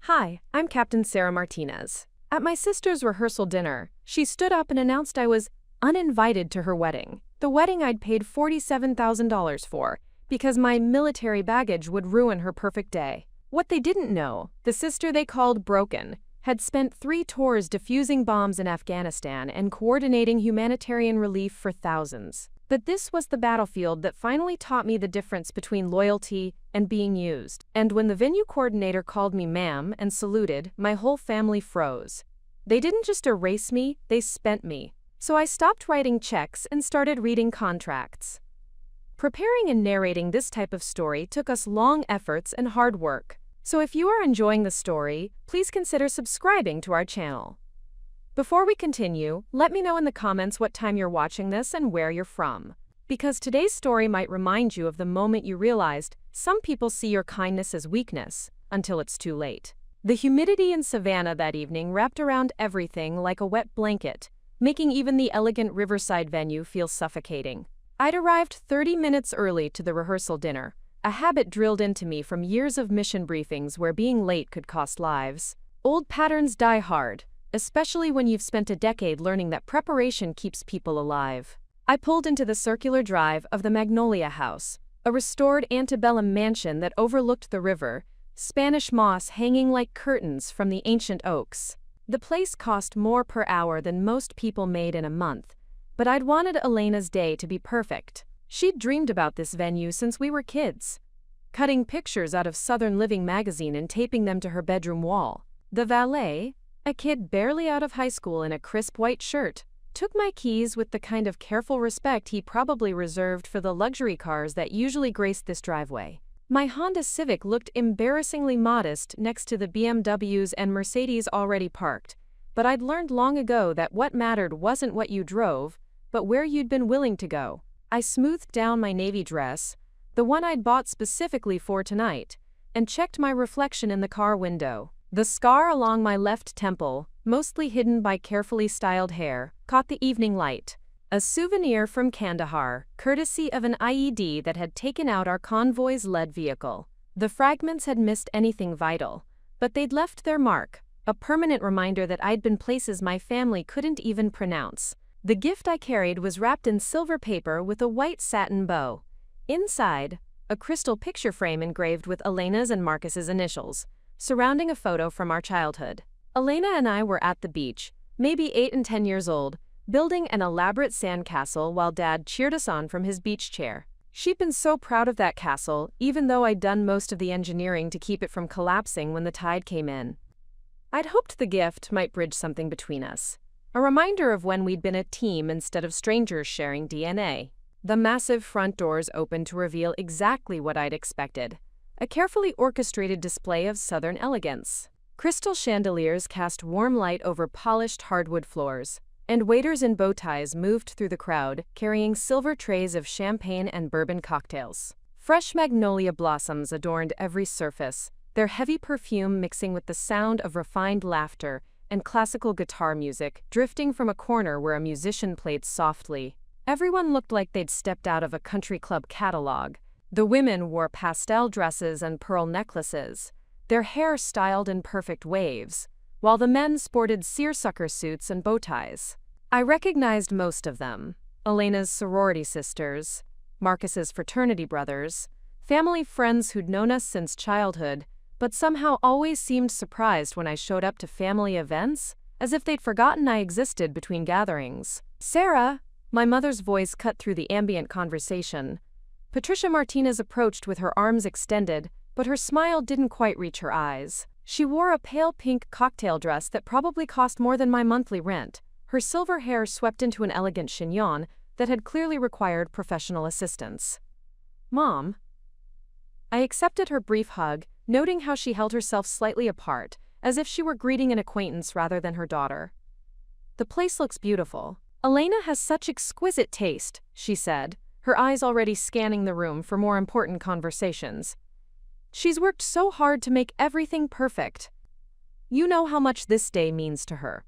Hi, I'm Captain Sarah Martinez. At my sister's rehearsal dinner, she stood up and announced I was uninvited to her wedding. The wedding I'd paid $47,000 for, because my military baggage would ruin her perfect day. What they didn't know, the sister they called broken, had spent 3 tours defusing bombs in Afghanistan and coordinating humanitarian relief for thousands. But this was the battlefield that finally taught me the difference between loyalty and being used. And when the venue coordinator called me ma'am and saluted, my whole family froze. They didn't just erase me, they spent me. So I stopped writing checks and started reading contracts. Preparing and narrating this type of story took us long efforts and hard work. So if you are enjoying the story, please consider subscribing to our channel. Before we continue, let me know in the comments what time you're watching this and where you're from. Because today's story might remind you of the moment you realized some people see your kindness as weakness, until it's too late. The humidity in Savannah that evening wrapped around everything like a wet blanket, making even the elegant riverside venue feel suffocating. I'd arrived 30 minutes early to the rehearsal dinner, a habit drilled into me from years of mission briefings where being late could cost lives. Old patterns die hard, especially when you've spent a decade learning that preparation keeps people alive. I pulled into the circular drive of the Magnolia House, a restored antebellum mansion that overlooked the river, Spanish moss hanging like curtains from the ancient oaks. The place cost more per hour than most people made in a month, but I'd wanted Elena's day to be perfect. She'd dreamed about this venue since we were kids, cutting pictures out of Southern Living magazine and taping them to her bedroom wall. The valet, a kid barely out of high school in a crisp white shirt, took my keys with the kind of careful respect he probably reserved for the luxury cars that usually graced this driveway. My Honda Civic looked embarrassingly modest next to the BMWs and Mercedes already parked, but I'd learned long ago that what mattered wasn't what you drove, but where you'd been willing to go. I smoothed down my navy dress, the one I'd bought specifically for tonight, and checked my reflection in the car window. The scar along my left temple, mostly hidden by carefully styled hair, caught the evening light. A souvenir from Kandahar, courtesy of an IED that had taken out our convoy's lead vehicle. The fragments had missed anything vital, but they'd left their mark, a permanent reminder that I'd been places my family couldn't even pronounce. The gift I carried was wrapped in silver paper with a white satin bow. Inside, a crystal picture frame engraved with Elena's and Marcus's initials, surrounding a photo from our childhood. Elena and I were at the beach, maybe 8 and 10 years old, building an elaborate sandcastle while Dad cheered us on from his beach chair. She'd been so proud of that castle, even though I'd done most of the engineering to keep it from collapsing when the tide came in. I'd hoped the gift might bridge something between us, a reminder of when we'd been a team instead of strangers sharing DNA. The massive front doors opened to reveal exactly what I'd expected. A carefully orchestrated display of Southern elegance. Crystal chandeliers cast warm light over polished hardwood floors, and waiters in bow ties moved through the crowd, carrying silver trays of champagne and bourbon cocktails. Fresh magnolia blossoms adorned every surface, their heavy perfume mixing with the sound of refined laughter and classical guitar music drifting from a corner where a musician played softly. Everyone looked like they'd stepped out of a country club catalog. The women wore pastel dresses and pearl necklaces, their hair styled in perfect waves, while the men sported seersucker suits and bow ties. I recognized most of them: Elena's sorority sisters, Marcus's fraternity brothers, family friends who'd known us since childhood, but somehow always seemed surprised when I showed up to family events, as if they'd forgotten I existed between gatherings. Sarah, my mother's voice cut through the ambient conversation. Patricia Martinez approached with her arms extended, but her smile didn't quite reach her eyes. She wore a pale pink cocktail dress that probably cost more than my monthly rent, her silver hair swept into an elegant chignon that had clearly required professional assistance. Mom. I accepted her brief hug, noting how she held herself slightly apart, as if she were greeting an acquaintance rather than her daughter. The place looks beautiful. Elena has such exquisite taste, she said, her eyes already scanning the room for more important conversations. She's worked so hard to make everything perfect. You know how much this day means to her.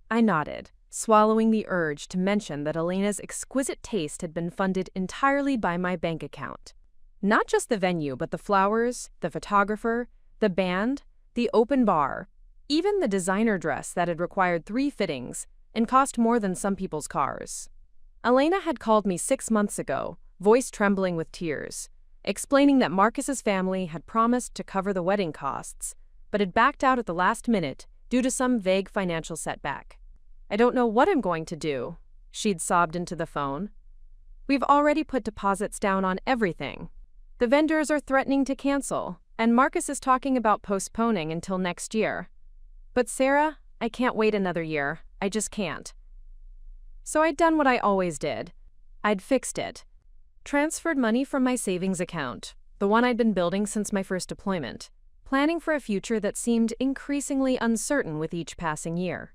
I nodded, swallowing the urge to mention that Elena's exquisite taste had been funded entirely by my bank account. Not just the venue, but the flowers, the photographer, the band, the open bar, even the designer dress that had required 3 fittings and cost more than some people's cars. Elena had called me 6 months ago, voice trembling with tears, explaining that Marcus's family had promised to cover the wedding costs, but had backed out at the last minute due to some vague financial setback. "I don't know what I'm going to do," she'd sobbed into the phone. "We've already put deposits down on everything. The vendors are threatening to cancel, and Marcus is talking about postponing until next year. But Sarah, I can't wait another year. I just can't." So I'd done what I always did. I'd fixed it. Transferred money from my savings account, the one I'd been building since my first deployment, planning for a future that seemed increasingly uncertain with each passing year.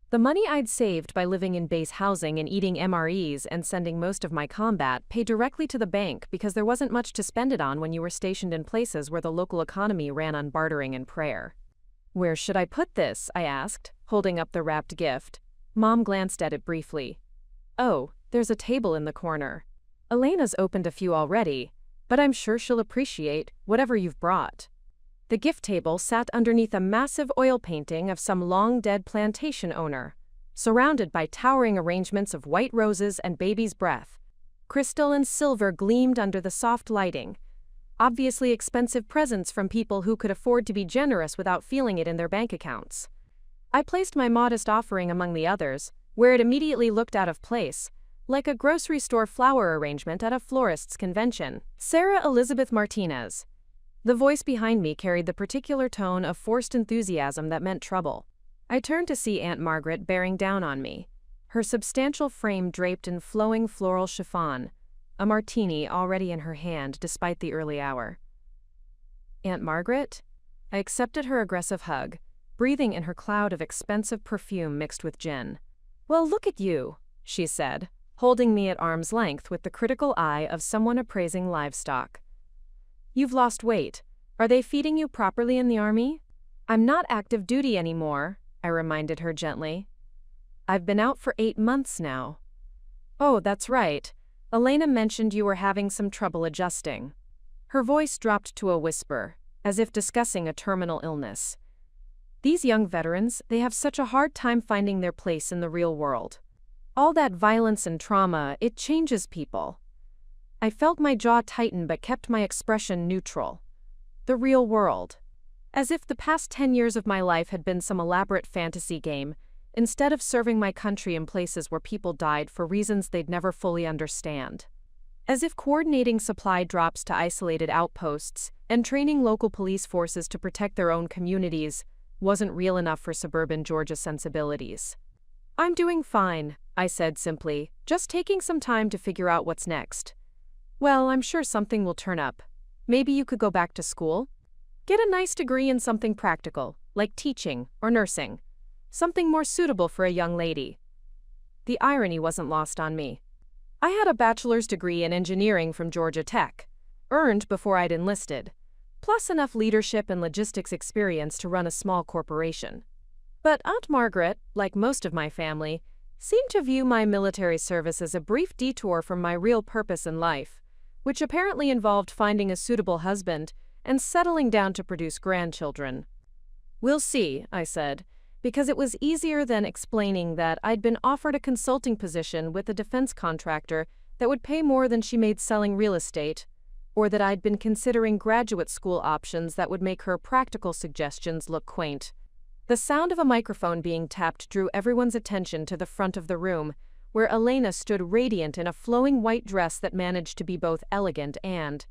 The money I'd saved by living in base housing and eating MREs and sending most of my combat paid directly to the bank because there wasn't much to spend it on when you were stationed in places where the local economy ran on bartering and prayer. "Where should I put this?" I asked, holding up the wrapped gift. Mom glanced at it briefly. "Oh, there's a table in the corner. Elena's opened a few already, but I'm sure she'll appreciate whatever you've brought." The gift table sat underneath a massive oil painting of some long-dead plantation owner, surrounded by towering arrangements of white roses and baby's breath. Crystal and silver gleamed under the soft lighting, obviously expensive presents from people who could afford to be generous without feeling it in their bank accounts. I placed my modest offering among the others, where it immediately looked out of place, like a grocery store flower arrangement at a florist's convention. "Sarah Elizabeth Martinez." The voice behind me carried the particular tone of forced enthusiasm that meant trouble. I turned to see Aunt Margaret bearing down on me, her substantial frame draped in flowing floral chiffon, a martini already in her hand despite the early hour. "Aunt Margaret?" I accepted her aggressive hug, breathing in her cloud of expensive perfume mixed with gin. "Well, look at you," she said, holding me at arm's length with the critical eye of someone appraising livestock. "You've lost weight. Are they feeding you properly in the army?" "I'm not active duty anymore," I reminded her gently. "I've been out for 8 months now." "Oh, that's right. Elena mentioned you were having some trouble adjusting." Her voice dropped to a whisper, as if discussing a terminal illness. "These young veterans, they have such a hard time finding their place in the real world. All that violence and trauma, it changes people." I felt my jaw tighten but kept my expression neutral. The real world. As if the past 10 years of my life had been some elaborate fantasy game, instead of serving my country in places where people died for reasons they'd never fully understand. As if coordinating supply drops to isolated outposts and training local police forces to protect their own communities wasn't real enough for suburban Georgia sensibilities. "I'm doing fine," I said simply, "just taking some time to figure out what's next." "Well, I'm sure something will turn up. Maybe you could go back to school? Get a nice degree in something practical, like teaching or nursing. Something more suitable for a young lady." The irony wasn't lost on me. I had a bachelor's degree in engineering from Georgia Tech, earned before I'd enlisted, plus enough leadership and logistics experience to run a small corporation. But Aunt Margaret, like most of my family, seemed to view my military service as a brief detour from my real purpose in life, which apparently involved finding a suitable husband and settling down to produce grandchildren. "We'll see," I said, because it was easier than explaining that I'd been offered a consulting position with a defense contractor that would pay more than she made selling real estate, or that I'd been considering graduate school options that would make her practical suggestions look quaint. The sound of a microphone being tapped drew everyone's attention to the front of the room, where Elena stood radiant in a flowing white dress that managed to be both elegant and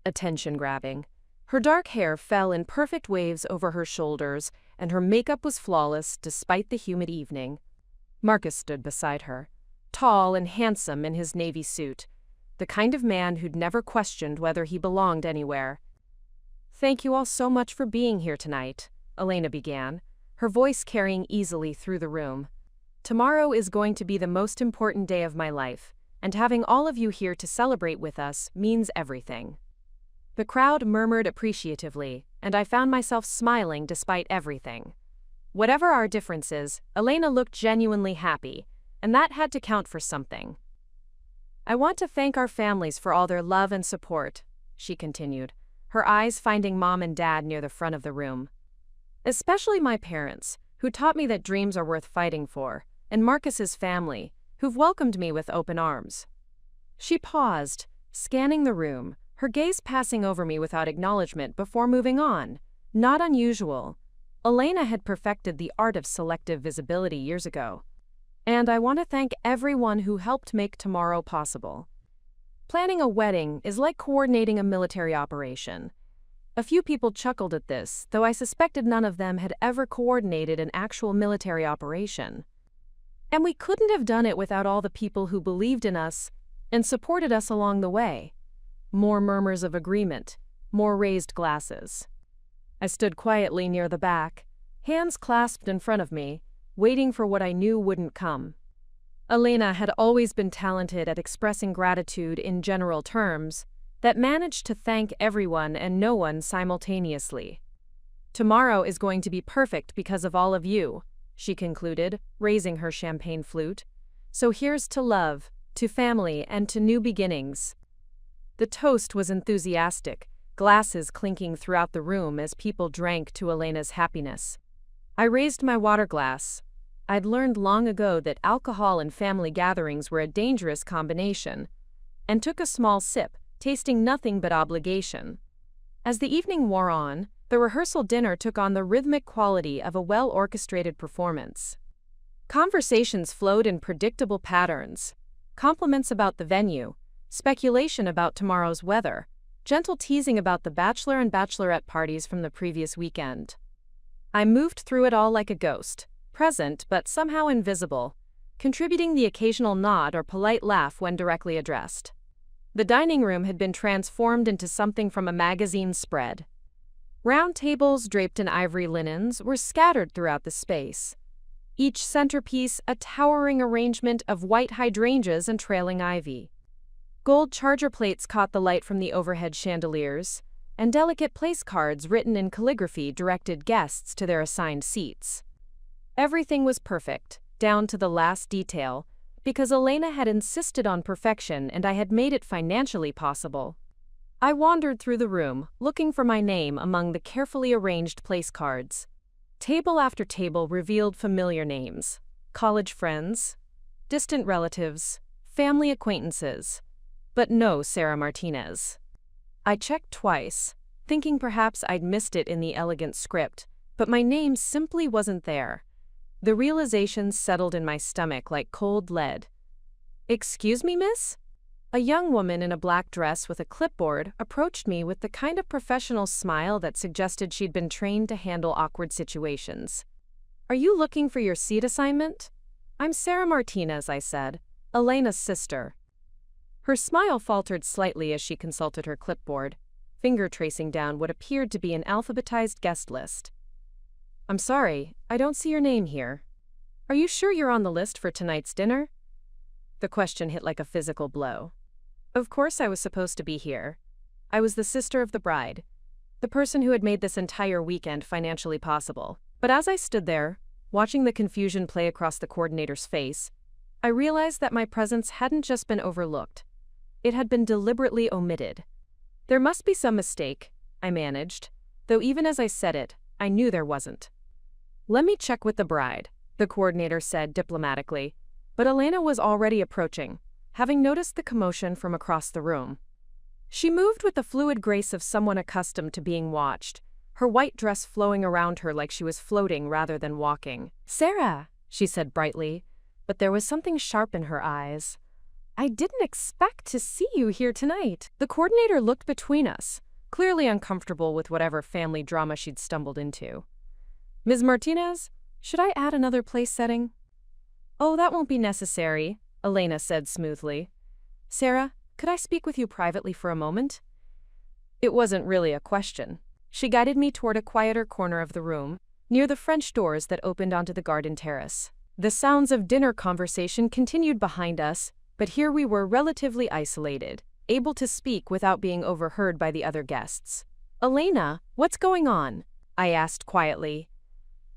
attention-grabbing. Her dark hair fell in perfect waves over her shoulders, and her makeup was flawless despite the humid evening. Marcus stood beside her, tall and handsome in his navy suit, the kind of man who'd never questioned whether he belonged anywhere. "Thank you all so much for being here tonight," Elena began, her voice carrying easily through the room. "Tomorrow is going to be the most important day of my life, and having all of you here to celebrate with us means everything." The crowd murmured appreciatively, and I found myself smiling despite everything. Whatever our differences, Elena looked genuinely happy, and that had to count for something. "I want to thank our families for all their love and support," she continued, her eyes finding Mom and Dad near the front of the room. Especially my parents, who taught me that dreams are worth fighting for, and Marcus's family, who've welcomed me with open arms. She paused, scanning the room, her gaze passing over me without acknowledgement before moving on. Not unusual. Elena had perfected the art of selective visibility years ago. And I want to thank everyone who helped make tomorrow possible. Planning a wedding is like coordinating a military operation. A few people chuckled at this, though I suspected none of them had ever coordinated an actual military operation. And we couldn't have done it without all the people who believed in us and supported us along the way. More murmurs of agreement, more raised glasses. I stood quietly near the back, hands clasped in front of me, waiting for what I knew wouldn't come. Elena had always been talented at expressing gratitude in general terms that managed to thank everyone and no one simultaneously. Tomorrow is going to be perfect because of all of you, she concluded, raising her champagne flute. So here's to love, to family, and to new beginnings. The toast was enthusiastic, glasses clinking throughout the room as people drank to Elena's happiness. I raised my water glass. I'd learned long ago that alcohol and family gatherings were a dangerous combination, and took a small sip, tasting nothing but obligation. As the evening wore on, the rehearsal dinner took on the rhythmic quality of a well-orchestrated performance. Conversations flowed in predictable patterns, compliments about the venue, speculation about tomorrow's weather, gentle teasing about the bachelor and bachelorette parties from the previous weekend. I moved through it all like a ghost, present but somehow invisible, contributing the occasional nod or polite laugh when directly addressed. The dining room had been transformed into something from a magazine spread. Round tables draped in ivory linens were scattered throughout the space, each centerpiece a towering arrangement of white hydrangeas and trailing ivy. Gold charger plates caught the light from the overhead chandeliers, and delicate place cards written in calligraphy directed guests to their assigned seats. Everything was perfect, down to the last detail, because Elena had insisted on perfection and I had made it financially possible. I wandered through the room, looking for my name among the carefully arranged place cards. Table after table revealed familiar names: college friends, distant relatives, family acquaintances, but no Sarah Martinez. I checked twice, thinking perhaps I'd missed it in the elegant script, but my name simply wasn't there. The realization settled in my stomach like cold lead. "Excuse me, miss?" A young woman in a black dress with a clipboard approached me with the kind of professional smile that suggested she'd been trained to handle awkward situations. "Are you looking for your seat assignment?" "I'm Sarah Martinez," I said, "Elena's sister." Her smile faltered slightly as she consulted her clipboard, finger tracing down what appeared to be an alphabetized guest list. "I'm sorry, I don't see your name here. Are you sure you're on the list for tonight's dinner?" The question hit like a physical blow. Of course I was supposed to be here. I was the sister of the bride, the person who had made this entire weekend financially possible. But as I stood there, watching the confusion play across the coordinator's face, I realized that my presence hadn't just been overlooked. It had been deliberately omitted. There must be some mistake, I managed, though even as I said it, I knew there wasn't. "Let me check with the bride," the coordinator said diplomatically, but Elena was already approaching, having noticed the commotion from across the room. She moved with the fluid grace of someone accustomed to being watched, her white dress flowing around her like she was floating rather than walking. "Sarah," she said brightly, but there was something sharp in her eyes. "I didn't expect to see you here tonight." The coordinator looked between us, clearly uncomfortable with whatever family drama she'd stumbled into. "Ms. Martinez, should I add another place setting?" "Oh, that won't be necessary," Elena said smoothly. "Sarah, could I speak with you privately for a moment?" It wasn't really a question. She guided me toward a quieter corner of the room, near the French doors that opened onto the garden terrace. The sounds of dinner conversation continued behind us, but here we were relatively isolated, able to speak without being overheard by the other guests. "Elena, what's going on?" I asked quietly.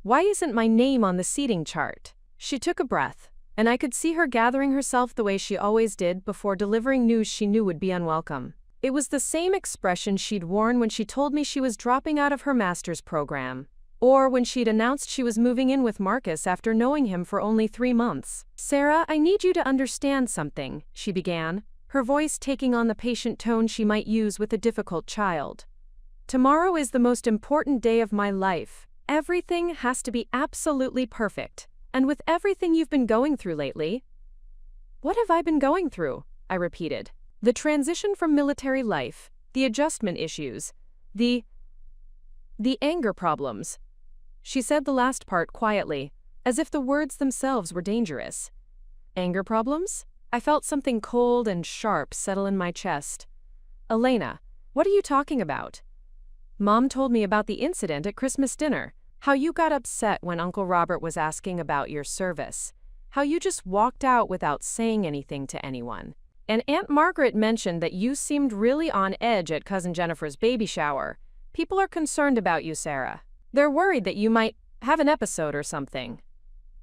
"Why isn't my name on the seating chart?" She took a breath, and I could see her gathering herself the way she always did before delivering news she knew would be unwelcome. It was the same expression she'd worn when she told me she was dropping out of her master's program. Or when she'd announced she was moving in with Marcus after knowing him for only 3 months. "Sarah, I need you to understand something," she began, her voice taking on the patient tone she might use with a difficult child. "Tomorrow is the most important day of my life. Everything has to be absolutely perfect. And with everything you've been going through lately—" "What have I been going through?" I repeated. "The transition from military life, the adjustment issues, the anger problems." She said the last part quietly, as if the words themselves were dangerous. "Anger problems?" I felt something cold and sharp settle in my chest. "Elena, what are you talking about?" "Mom told me about the incident at Christmas dinner, how you got upset when Uncle Robert was asking about your service, how you just walked out without saying anything to anyone. And Aunt Margaret mentioned that you seemed really on edge at Cousin Jennifer's baby shower. People are concerned about you, Sarah. They're worried that you might have an episode or something."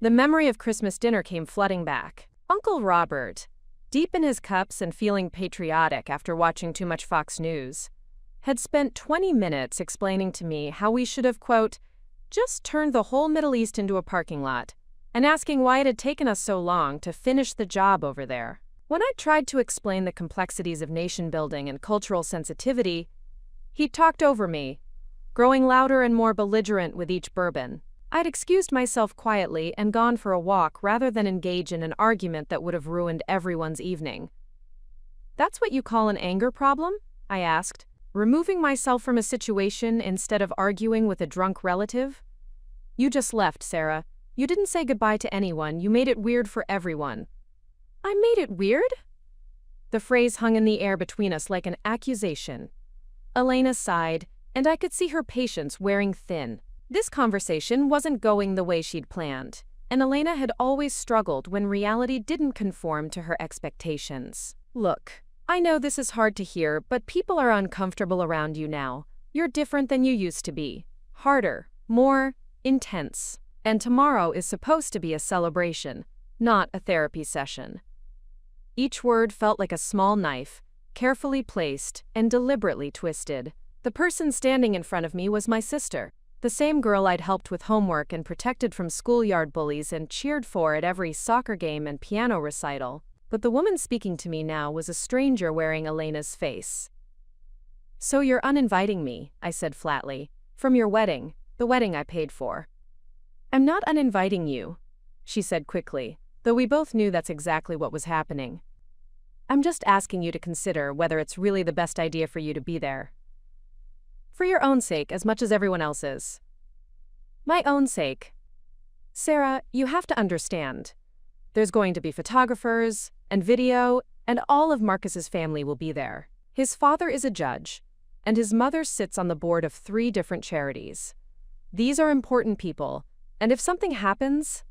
The memory of Christmas dinner came flooding back. Uncle Robert, deep in his cups and feeling patriotic after watching too much Fox News, had spent 20 minutes explaining to me how we should have, quote, "just turned the whole Middle East into a parking lot," and asking why it had taken us so long to finish the job over there. When I tried to explain the complexities of nation building and cultural sensitivity, he talked over me, growing louder and more belligerent with each bourbon. I'd excused myself quietly and gone for a walk rather than engage in an argument that would have ruined everyone's evening. "That's what you call an anger problem?" I asked, removing myself from a situation instead of arguing with a drunk relative. "You just left, Sarah. You didn't say goodbye to anyone. You made it weird for everyone." "I made it weird?" The phrase hung in the air between us like an accusation. Elena sighed, and I could see her patience wearing thin. This conversation wasn't going the way she'd planned, and Elena had always struggled when reality didn't conform to her expectations. "Look, I know this is hard to hear, but people are uncomfortable around you now. You're different than you used to be. Harder, more intense. And tomorrow is supposed to be a celebration, not a therapy session." Each word felt like a small knife, carefully placed and deliberately twisted. The person standing in front of me was my sister, the same girl I'd helped with homework and protected from schoolyard bullies and cheered for at every soccer game and piano recital. But the woman speaking to me now was a stranger wearing Elena's face. "So you're uninviting me," I said flatly, "from your wedding, the wedding I paid for." "I'm not uninviting you," she said quickly, though we both knew that's exactly what was happening. "I'm just asking you to consider whether it's really the best idea for you to be there. For your own sake as much as everyone else's." "My own sake." "Sarah, you have to understand. There's going to be photographers and video, and all of Marcus's family will be there. His father is a judge, and his mother sits on the board of 3 different charities. These are important people, and if something happens,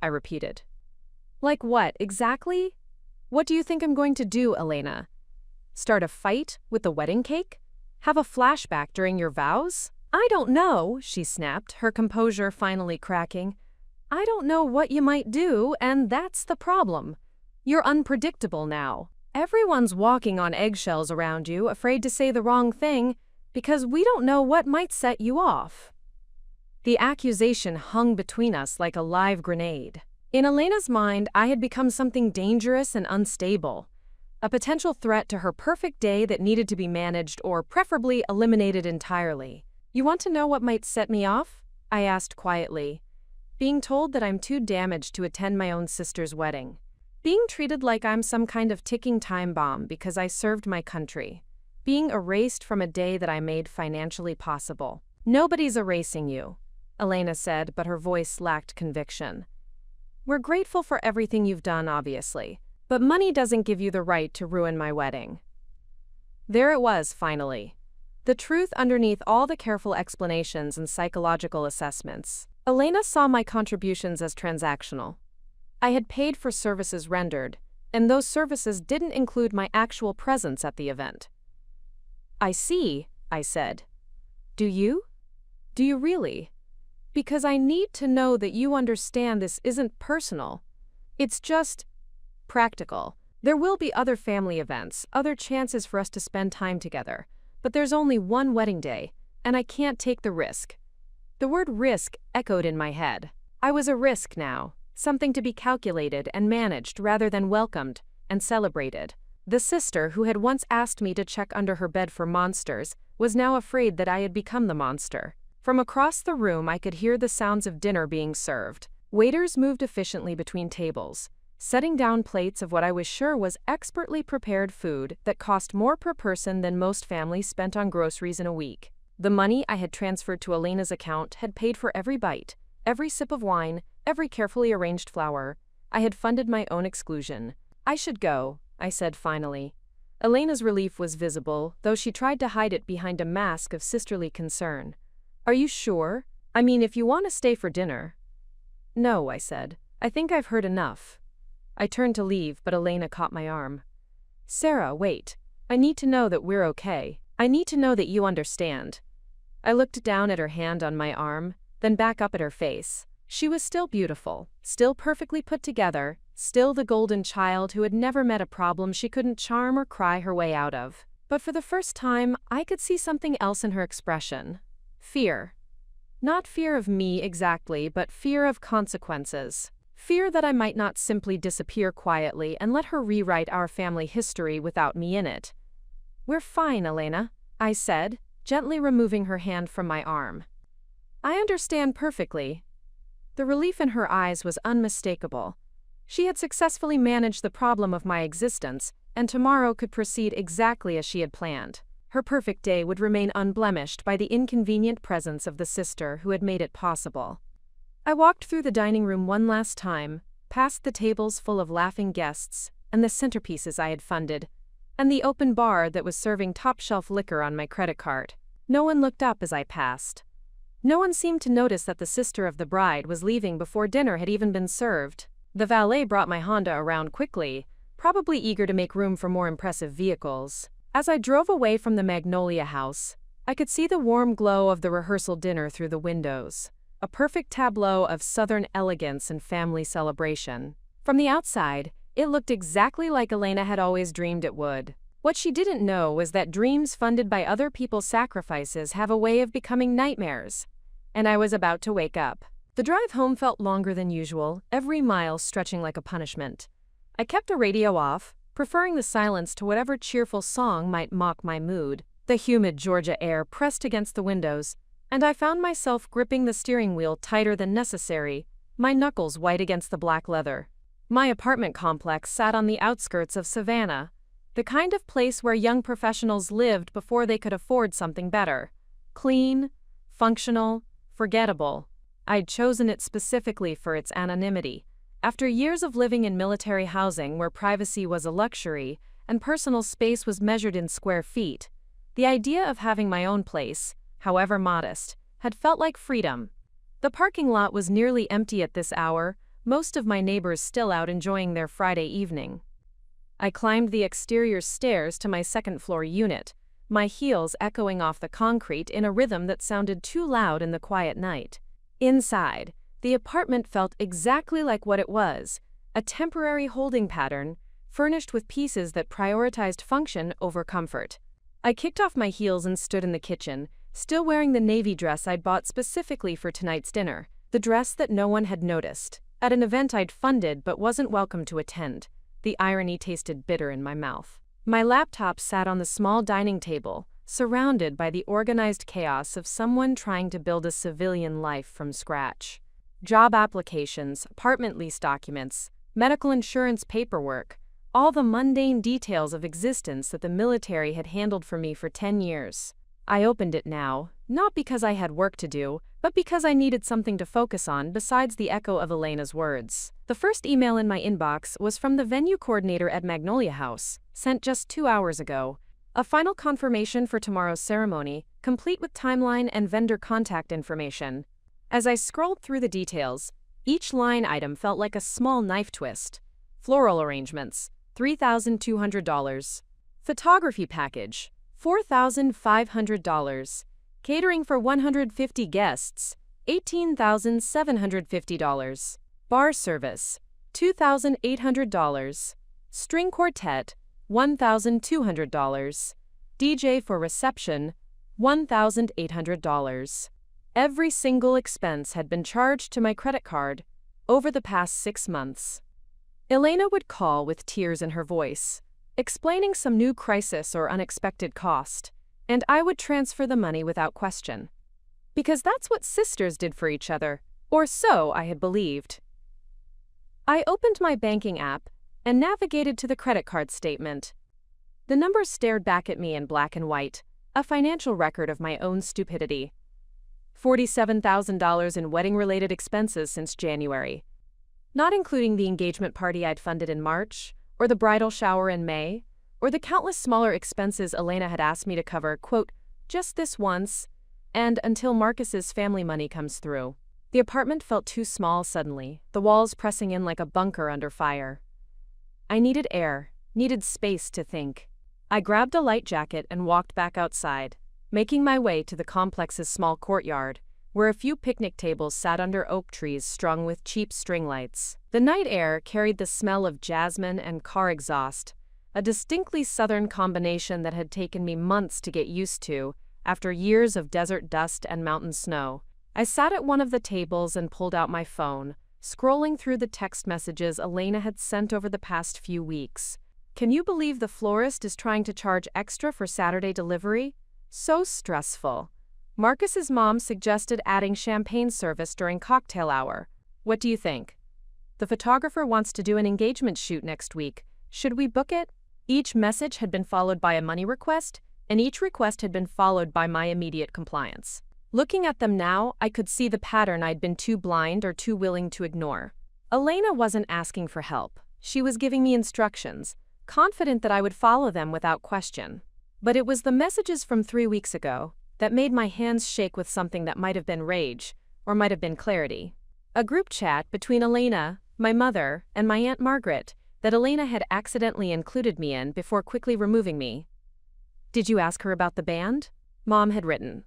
I repeated. "Like what, exactly? What do you think I'm going to do, Elena? Start a fight with the wedding cake? Have a flashback during your vows?" "I don't know," she snapped, her composure finally cracking. "I don't know what you might do, and that's the problem. You're unpredictable now. Everyone's walking on eggshells around you, afraid to say the wrong thing, because we don't know what might set you off." The accusation hung between us like a live grenade. In Elena's mind, I had become something dangerous and unstable, a potential threat to her perfect day that needed to be managed or preferably eliminated entirely. "You want to know what might set me off?" I asked quietly. "Being told that I'm too damaged to attend my own sister's wedding. Being treated like I'm some kind of ticking time bomb because I served my country. Being erased from a day that I made financially possible." "Nobody's erasing you," Elena said, but her voice lacked conviction. "We're grateful for everything you've done, obviously, but money doesn't give you the right to ruin my wedding." There it was, finally. The truth underneath all the careful explanations and psychological assessments. Elena saw my contributions as transactional. I had paid for services rendered, and those services didn't include my actual presence at the event. "I see," I said. "Do you? Do you really? Because I need to know that you understand this isn't personal. It's just practical. There will be other family events, other chances for us to spend time together, but there's only one wedding day, and I can't take the risk. The word risk echoed in my head. I was a risk now, something to be calculated and managed rather than welcomed and celebrated. The sister who had once asked me to check under her bed for monsters was now afraid that I had become the monster. From across the room I could hear the sounds of dinner being served. Waiters moved efficiently between tables, setting down plates of what I was sure was expertly prepared food that cost more per person than most families spent on groceries in a week. The money I had transferred to Elena's account had paid for every bite, every sip of wine, every carefully arranged flower. I had funded my own exclusion. I should go, I said finally. Elena's relief was visible, though she tried to hide it behind a mask of sisterly concern. Are you sure? I mean, if you want to stay for dinner. No, I said. I think I've heard enough. I turned to leave, but Elena caught my arm. Sarah, wait. I need to know that we're okay. I need to know that you understand. I looked down at her hand on my arm, then back up at her face. She was still beautiful, still perfectly put together, still the golden child who had never met a problem she couldn't charm or cry her way out of. But for the first time, I could see something else in her expression. Fear. Not fear of me exactly, but fear of consequences. Fear that I might not simply disappear quietly and let her rewrite our family history without me in it. We're fine, Elena, I said, gently removing her hand from my arm. I understand perfectly. The relief in her eyes was unmistakable. She had successfully managed the problem of my existence, and tomorrow could proceed exactly as she had planned. Her perfect day would remain unblemished by the inconvenient presence of the sister who had made it possible. I walked through the dining room one last time, past the tables full of laughing guests, and the centerpieces I had funded, and the open bar that was serving top-shelf liquor on my credit card. No one looked up as I passed. No one seemed to notice that the sister of the bride was leaving before dinner had even been served. The valet brought my Honda around quickly, probably eager to make room for more impressive vehicles. As I drove away from the Magnolia House, I could see the warm glow of the rehearsal dinner through the windows, a perfect tableau of Southern elegance and family celebration. From the outside, it looked exactly like Elena had always dreamed it would. What she didn't know was that dreams funded by other people's sacrifices have a way of becoming nightmares. And I was about to wake up. The drive home felt longer than usual, every mile stretching like a punishment. I kept the radio off, preferring the silence to whatever cheerful song might mock my mood. The humid Georgia air pressed against the windows, and I found myself gripping the steering wheel tighter than necessary, my knuckles white against the black leather. My apartment complex sat on the outskirts of Savannah, the kind of place where young professionals lived before they could afford something better. Clean, functional, forgettable. I'd chosen it specifically for its anonymity. After years of living in military housing where privacy was a luxury and personal space was measured in square feet, the idea of having my own place, however modest, had felt like freedom. The parking lot was nearly empty at this hour, most of my neighbors still out enjoying their Friday evening. I climbed the exterior stairs to my second-floor unit, my heels echoing off the concrete in a rhythm that sounded too loud in the quiet night. Inside, the apartment felt exactly like what it was, a temporary holding pattern, furnished with pieces that prioritized function over comfort. I kicked off my heels and stood in the kitchen, still wearing the navy dress I'd bought specifically for tonight's dinner, the dress that no one had noticed, at an event I'd funded but wasn't welcome to attend. The irony tasted bitter in my mouth. My laptop sat on the small dining table, surrounded by the organized chaos of someone trying to build a civilian life from scratch. Job applications, apartment lease documents, medical insurance paperwork, all the mundane details of existence that the military had handled for me for 10 years. I opened it now, not because I had work to do, but because I needed something to focus on besides the echo of Elena's words. The first email in my inbox was from the venue coordinator at Magnolia House, sent just 2 hours ago. A final confirmation for tomorrow's ceremony, complete with timeline and vendor contact information. As I scrolled through the details, each line item felt like a small knife twist. Floral arrangements, $3,200. Photography package, $4,500. Catering for 150 guests, $18,750. Bar service, $2,800. String quartet, $1,200. DJ for reception, $1,800. Every single expense had been charged to my credit card over the past 6 months. Elena would call with tears in her voice, explaining some new crisis or unexpected cost, and I would transfer the money without question. Because that's what sisters did for each other, or so I had believed. I opened my banking app and navigated to the credit card statement. The numbers stared back at me in black and white, a financial record of my own stupidity. $47,000 in wedding-related expenses since January, not including the engagement party I'd funded in March, or the bridal shower in May, or the countless smaller expenses Elena had asked me to cover, quote, just this once, and until Marcus's family money comes through. The apartment felt too small suddenly, the walls pressing in like a bunker under fire. I needed air, needed space to think. I grabbed a light jacket and walked back outside, making my way to the complex's small courtyard, where a few picnic tables sat under oak trees strung with cheap string lights. The night air carried the smell of jasmine and car exhaust, a distinctly southern combination that had taken me months to get used to after years of desert dust and mountain snow. I sat at one of the tables and pulled out my phone, scrolling through the text messages Elena had sent over the past few weeks. Can you believe the florist is trying to charge extra for Saturday delivery? So stressful. Marcus's mom suggested adding champagne service during cocktail hour. What do you think? The photographer wants to do an engagement shoot next week. Should we book it? Each message had been followed by a money request, and each request had been followed by my immediate compliance. Looking at them now, I could see the pattern I'd been too blind or too willing to ignore. Elena wasn't asking for help. She was giving me instructions, confident that I would follow them without question. But it was the messages from 3 weeks ago that made my hands shake with something that might have been rage, or might have been clarity. A group chat between Elena, my mother, and my Aunt Margaret that Elena had accidentally included me in before quickly removing me. Did you ask her about the band? Mom had written.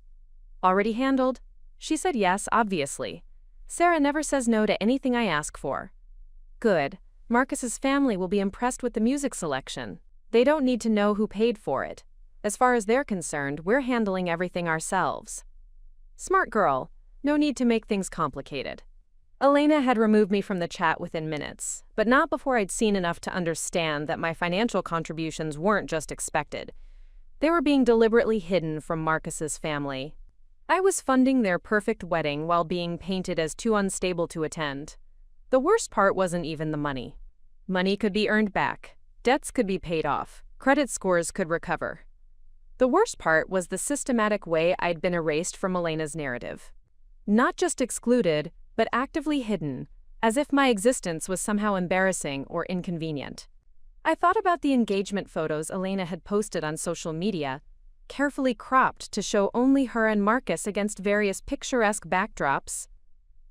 Already handled? She said yes, obviously. Sarah never says no to anything I ask for. Good. Marcus's family will be impressed with the music selection. They don't need to know who paid for it. As far as they're concerned, we're handling everything ourselves. Smart girl. No need to make things complicated. Elena had removed me from the chat within minutes, but not before I'd seen enough to understand that my financial contributions weren't just expected. They were being deliberately hidden from Marcus's family. I was funding their perfect wedding while being painted as too unstable to attend. The worst part wasn't even the money. Money could be earned back. Debts could be paid off. Credit scores could recover. The worst part was the systematic way I'd been erased from Elena's narrative. Not just excluded, but actively hidden, as if my existence was somehow embarrassing or inconvenient. I thought about the engagement photos Elena had posted on social media, carefully cropped to show only her and Marcus against various picturesque backdrops.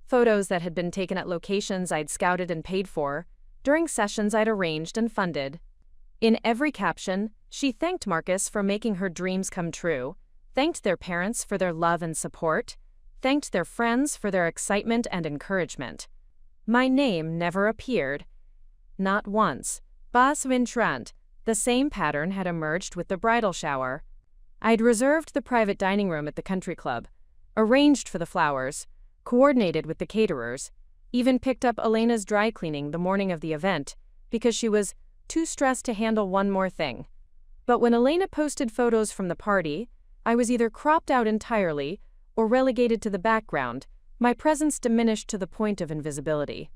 Photos that had been taken at locations I'd scouted and paid for, during sessions I'd arranged and funded. In every caption, she thanked Marcus for making her dreams come true, thanked their parents for their love and support, thanked their friends for their excitement and encouragement. My name never appeared. Not once. Bas Vintrant, the same pattern had emerged with the bridal shower. I'd reserved the private dining room at the country club, arranged for the flowers, coordinated with the caterers, even picked up Elena's dry cleaning the morning of the event because she was too stressed to handle one more thing. But when Elena posted photos from the party, I was either cropped out entirely or relegated to the background, my presence diminished to the point of invisibility.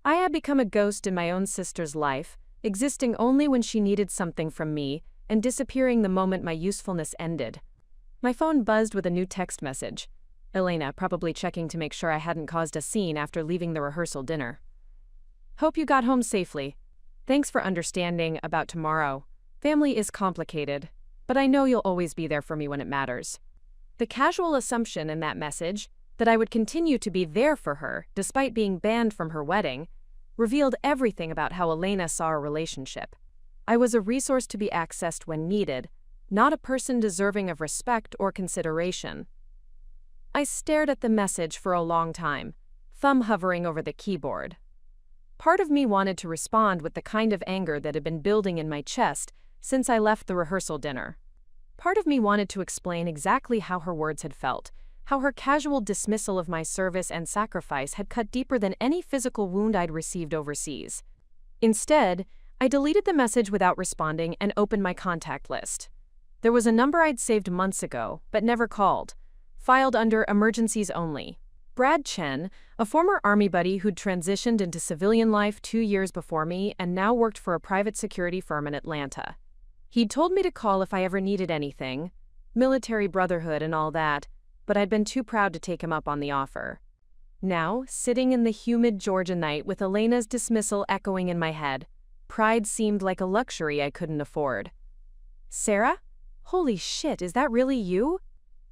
I had become a ghost in my own sister's life, existing only when she needed something from me and disappearing the moment my usefulness ended. My phone buzzed with a new text message. Elena, probably checking to make sure I hadn't caused a scene after leaving the rehearsal dinner. Hope you got home safely. Thanks for understanding about tomorrow. Family is complicated, but I know you'll always be there for me when it matters. The casual assumption in that message, that I would continue to be there for her despite being banned from her wedding, revealed everything about how Elena saw our relationship. I was a resource to be accessed when needed, not a person deserving of respect or consideration. I stared at the message for a long time, thumb hovering over the keyboard. Part of me wanted to respond with the kind of anger that had been building in my chest since I left the rehearsal dinner. Part of me wanted to explain exactly how her words had felt, how her casual dismissal of my service and sacrifice had cut deeper than any physical wound I'd received overseas. Instead, I deleted the message without responding and opened my contact list. There was a number I'd saved months ago, but never called, filed under emergencies only. Brad Chen, a former Army buddy who'd transitioned into civilian life 2 years before me and now worked for a private security firm in Atlanta. He'd told me to call if I ever needed anything, military brotherhood and all that, but I'd been too proud to take him up on the offer. Now, sitting in the humid Georgia night with Elena's dismissal echoing in my head, pride seemed like a luxury I couldn't afford. "Sarah? Holy shit, is that really you?"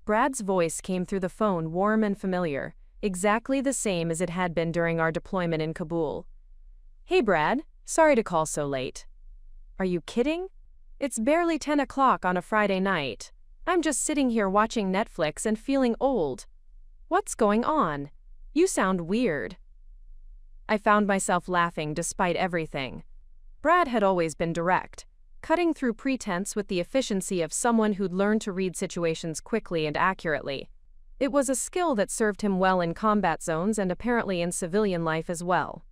Brad's voice came through the phone, warm and familiar, exactly the same as it had been during our deployment in Kabul. "Hey Brad, sorry to call so late." "Are you kidding? It's barely 10 o'clock on a Friday night. I'm just sitting here watching Netflix and feeling old. What's going on? You sound weird." I found myself laughing despite everything. Brad had always been direct, cutting through pretense with the efficiency of someone who'd learned to read situations quickly and accurately. It was a skill that served him well in combat zones and apparently in civilian life as well.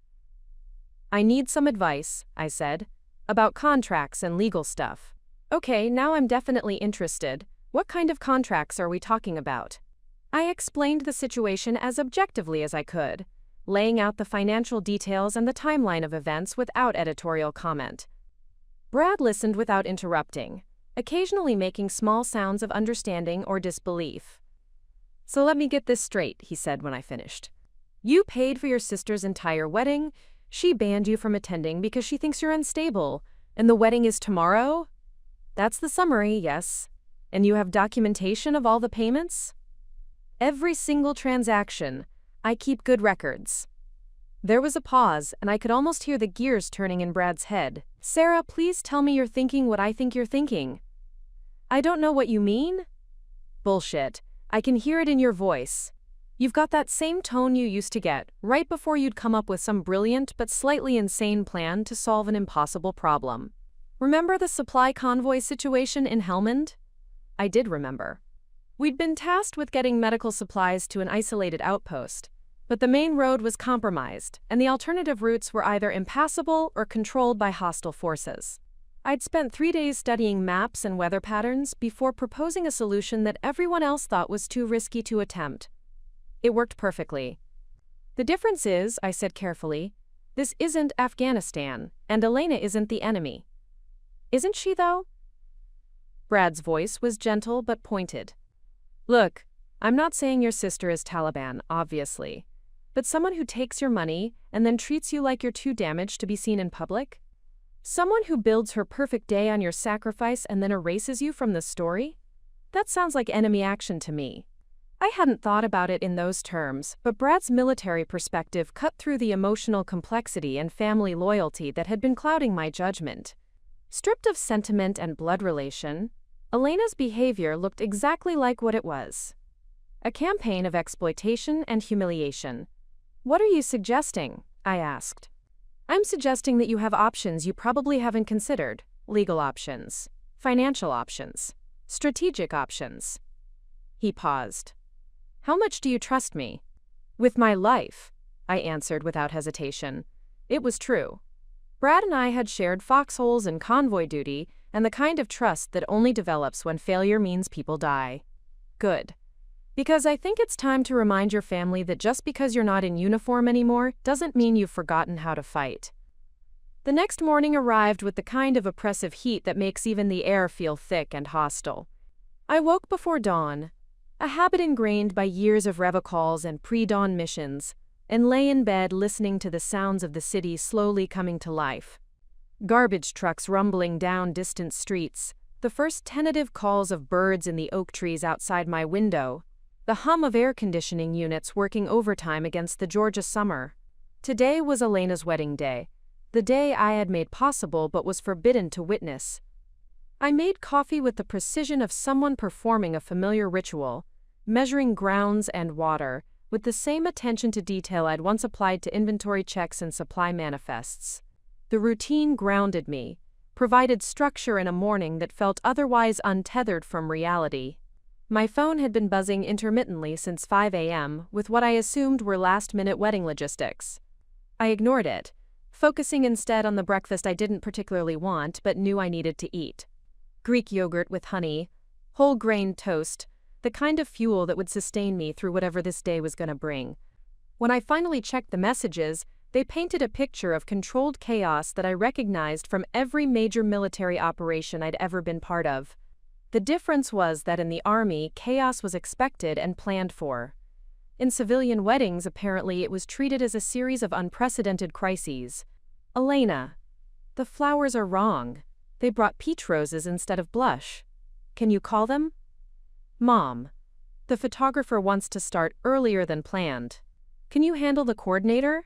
"I need some advice," I said, "about contracts and legal stuff." "Okay, now I'm definitely interested. What kind of contracts are we talking about?" I explained the situation as objectively as I could, laying out the financial details and the timeline of events without editorial comment. Brad listened without interrupting, occasionally making small sounds of understanding or disbelief. "So let me get this straight," he said when I finished. "You paid for your sister's entire wedding, she banned you from attending because she thinks you're unstable, and the wedding is tomorrow? That's the summary, yes. And you have documentation of all the payments?" "Every single transaction. I keep good records." There was a pause, and I could almost hear the gears turning in Brad's head. "Sarah, please tell me you're thinking what I think you're thinking." "I don't know what you mean." "Bullshit. I can hear it in your voice. You've got that same tone you used to get, right before you'd come up with some brilliant but slightly insane plan to solve an impossible problem. Remember the supply convoy situation in Helmand?" I did remember. We'd been tasked with getting medical supplies to an isolated outpost, but the main road was compromised, and the alternative routes were either impassable or controlled by hostile forces. I'd spent 3 days studying maps and weather patterns before proposing a solution that everyone else thought was too risky to attempt. It worked perfectly. "The difference is," I said carefully, "this isn't Afghanistan, and Elena isn't the enemy." "Isn't she, though?" Brad's voice was gentle but pointed. "Look, I'm not saying your sister is Taliban, obviously, but someone who takes your money and then treats you like you're too damaged to be seen in public? Someone who builds her perfect day on your sacrifice and then erases you from the story? That sounds like enemy action to me." I hadn't thought about it in those terms, but Brad's military perspective cut through the emotional complexity and family loyalty that had been clouding my judgment. Stripped of sentiment and blood relation, Elena's behavior looked exactly like what it was: a campaign of exploitation and humiliation. "What are you suggesting?" I asked. "I'm suggesting that you have options you probably haven't considered: legal options, financial options, strategic options." He paused. "How much do you trust me?" "With my life," I answered without hesitation. It was true. Brad and I had shared foxholes and convoy duty, and the kind of trust that only develops when failure means people die. Good. Because I think it's time to remind your family that just because you're not in uniform anymore doesn't mean you've forgotten how to fight. The next morning arrived with the kind of oppressive heat that makes even the air feel thick and hostile. I woke before dawn, a habit ingrained by years of revocalls and pre-dawn missions, and lay in bed listening to the sounds of the city slowly coming to life. Garbage trucks rumbling down distant streets, the first tentative calls of birds in the oak trees outside my window, the hum of air conditioning units working overtime against the Georgia summer. Today was Elena's wedding day, the day I had made possible but was forbidden to witness. I made coffee with the precision of someone performing a familiar ritual, measuring grounds and water, with the same attention to detail I'd once applied to inventory checks and supply manifests. The routine grounded me, provided structure in a morning that felt otherwise untethered from reality. My phone had been buzzing intermittently since 5 a.m. with what I assumed were last-minute wedding logistics. I ignored it, focusing instead on the breakfast I didn't particularly want but knew I needed to eat. Greek yogurt with honey, whole grain toast, the kind of fuel that would sustain me through whatever this day was going to bring. When I finally checked the messages, they painted a picture of controlled chaos that I recognized from every major military operation I'd ever been part of. The difference was that in the Army, chaos was expected and planned for. In civilian weddings, apparently, it was treated as a series of unprecedented crises. Elena, the flowers are wrong. They brought peach roses instead of blush. Can you call them? Mom, the photographer wants to start earlier than planned. Can you handle the coordinator?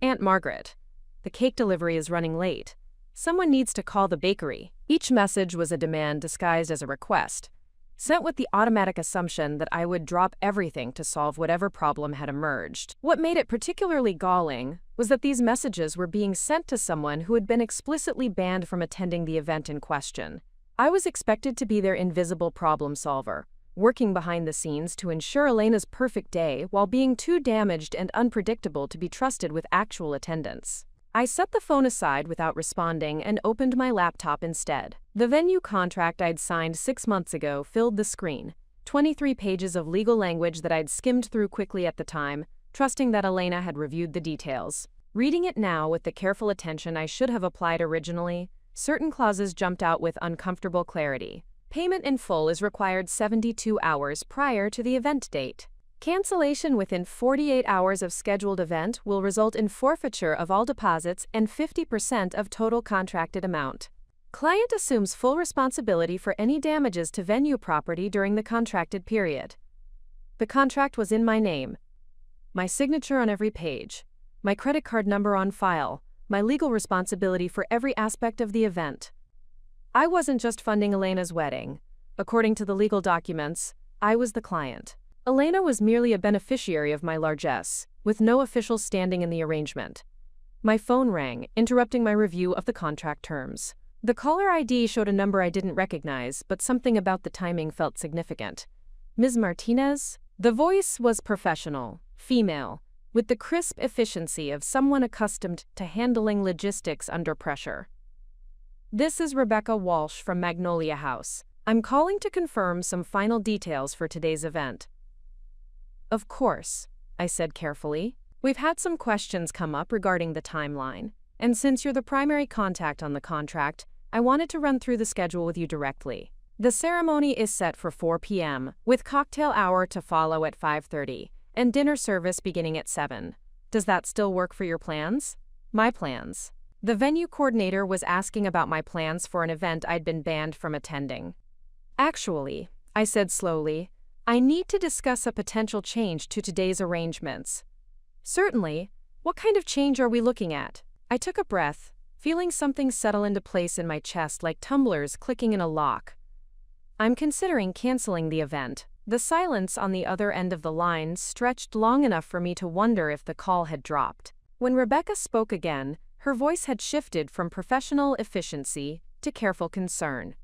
Aunt Margaret, the cake delivery is running late. Someone needs to call the bakery. Each message was a demand disguised as a request, sent with the automatic assumption that I would drop everything to solve whatever problem had emerged. What made it particularly galling was that these messages were being sent to someone who had been explicitly banned from attending the event in question. I was expected to be their invisible problem solver, working behind the scenes to ensure Elena's perfect day while being too damaged and unpredictable to be trusted with actual attendance. I set the phone aside without responding and opened my laptop instead. The venue contract I'd signed 6 months ago filled the screen, 23 pages of legal language that I'd skimmed through quickly at the time, trusting that Elena had reviewed the details. Reading it now with the careful attention I should have applied originally, certain clauses jumped out with uncomfortable clarity. Payment in full is required 72 hours prior to the event date. Cancellation within 48 hours of scheduled event will result in forfeiture of all deposits and 50% of total contracted amount. Client assumes full responsibility for any damages to venue property during the contracted period. The contract was in my name, my signature on every page, my credit card number on file, my legal responsibility for every aspect of the event. I wasn't just funding Elena's wedding. According to the legal documents, I was the client. Elena was merely a beneficiary of my largesse, with no official standing in the arrangement. My phone rang, interrupting my review of the contract terms. The caller ID showed a number I didn't recognize, but something about the timing felt significant. Ms. Martinez? The voice was professional, female, with the crisp efficiency of someone accustomed to handling logistics under pressure. This is Rebecca Walsh from Magnolia House. I'm calling to confirm some final details for today's event. Of course, I said carefully. We've had some questions come up regarding the timeline, and since you're the primary contact on the contract, I wanted to run through the schedule with you directly. The ceremony is set for 4 p.m., with cocktail hour to follow at 5:30, and dinner service beginning at 7. Does that still work for your plans? My plans. The venue coordinator was asking about my plans for an event I'd been banned from attending. Actually, I said slowly, I need to discuss a potential change to today's arrangements. Certainly. What kind of change are we looking at? I took a breath, feeling something settle into place in my chest like tumblers clicking in a lock. I'm considering canceling the event. The silence on the other end of the line stretched long enough for me to wonder if the call had dropped. When Rebecca spoke again, her voice had shifted from professional efficiency to careful concern.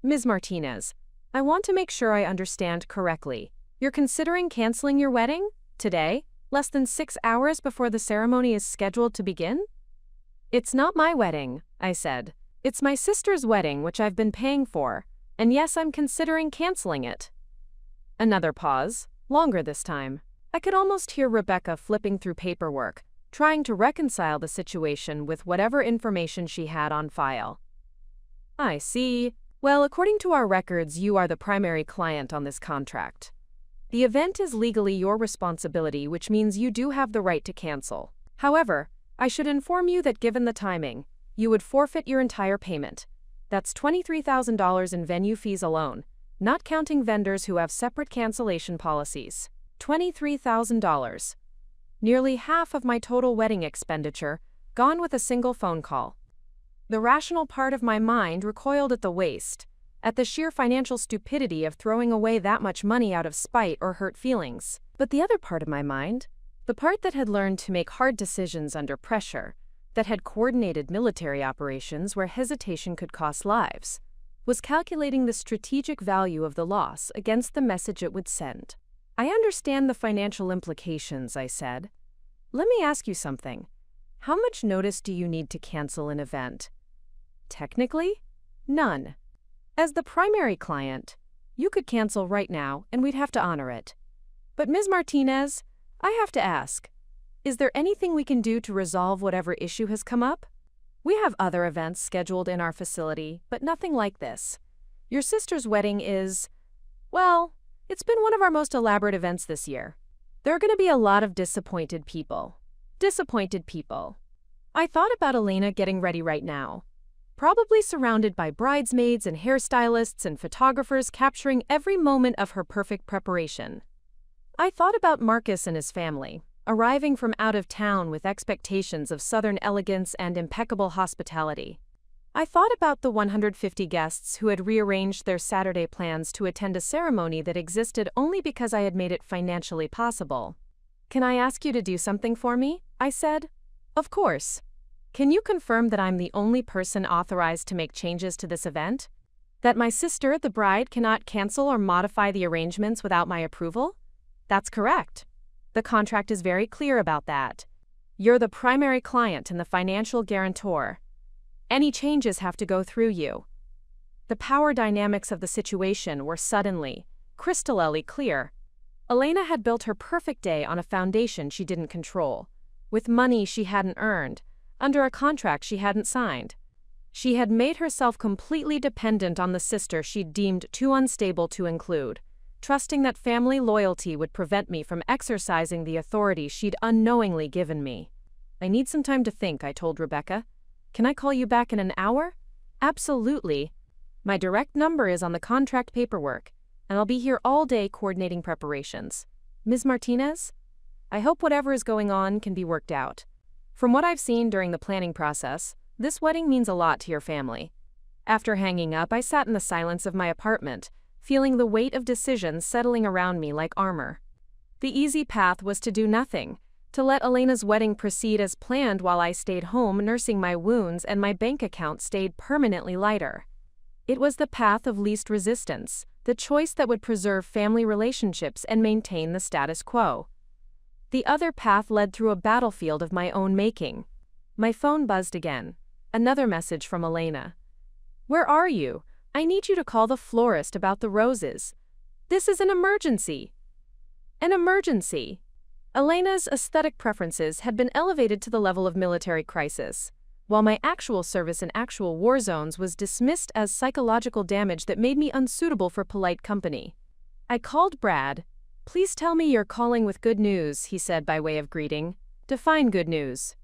Ms. Martinez, I want to make sure I understand correctly. You're considering canceling your wedding? Today? Less than 6 hours before the ceremony is scheduled to begin? It's not my wedding, I said. It's my sister's wedding, which I've been paying for. And yes, I'm considering canceling it. Another pause, longer this time. I could almost hear Rebecca flipping through paperwork, trying to reconcile the situation with whatever information she had on file. I see. Well, according to our records, you are the primary client on this contract. The event is legally your responsibility, which means you do have the right to cancel. However, I should inform you that given the timing, you would forfeit your entire payment. That's $23,000 in venue fees alone, not counting vendors who have separate cancellation policies. $23,000. Nearly half of my total wedding expenditure, gone with a single phone call. The rational part of my mind recoiled at the waist, at the sheer financial stupidity of throwing away that much money out of spite or hurt feelings. But the other part of my mind, the part that had learned to make hard decisions under pressure, that had coordinated military operations where hesitation could cost lives, was calculating the strategic value of the loss against the message it would send. I understand the financial implications, I said. Let me ask you something. How much notice do you need to cancel an event? Technically, none. As the primary client, you could cancel right now and we'd have to honor it. But Ms. Martinez, I have to ask, is there anything we can do to resolve whatever issue has come up? We have other events scheduled in our facility, but nothing like this. Your sister's wedding is, well, it's been one of our most elaborate events this year. There are going to be a lot of disappointed people. Disappointed people. I thought about Elena getting ready right now. Probably surrounded by bridesmaids and hairstylists and photographers capturing every moment of her perfect preparation. I thought about Marcus and his family, arriving from out of town with expectations of Southern elegance and impeccable hospitality. I thought about the 150 guests who had rearranged their Saturday plans to attend a ceremony that existed only because I had made it financially possible. Can I ask you to do something for me? I said. Of course. Can you confirm that I'm the only person authorized to make changes to this event? That my sister, the bride, cannot cancel or modify the arrangements without my approval? That's correct. The contract is very clear about that. You're the primary client and the financial guarantor. Any changes have to go through you. The power dynamics of the situation were suddenly, crystalline clear. Elena had built her perfect day on a foundation she didn't control, with money she hadn't earned, under a contract she hadn't signed. She had made herself completely dependent on the sister she'd deemed too unstable to include, trusting that family loyalty would prevent me from exercising the authority she'd unknowingly given me. I need some time to think, I told Rebecca. Can I call you back in an hour? Absolutely. My direct number is on the contract paperwork, and I'll be here all day coordinating preparations. Ms. Martinez? I hope whatever is going on can be worked out. From what I've seen during the planning process, this wedding means a lot to your family. After hanging up, I sat in the silence of my apartment, feeling the weight of decisions settling around me like armor. The easy path was to do nothing, to let Elena's wedding proceed as planned while I stayed home nursing my wounds and my bank account stayed permanently lighter. It was the path of least resistance, the choice that would preserve family relationships and maintain the status quo. The other path led through a battlefield of my own making. My phone buzzed again. Another message from Elena. Where are you? I need you to call the florist about the roses. This is an emergency. An emergency. Elena's aesthetic preferences had been elevated to the level of military crisis, while my actual service in actual war zones was dismissed as psychological damage that made me unsuitable for polite company. I called Brad. Please tell me you're calling with good news, he said by way of greeting. Define good news.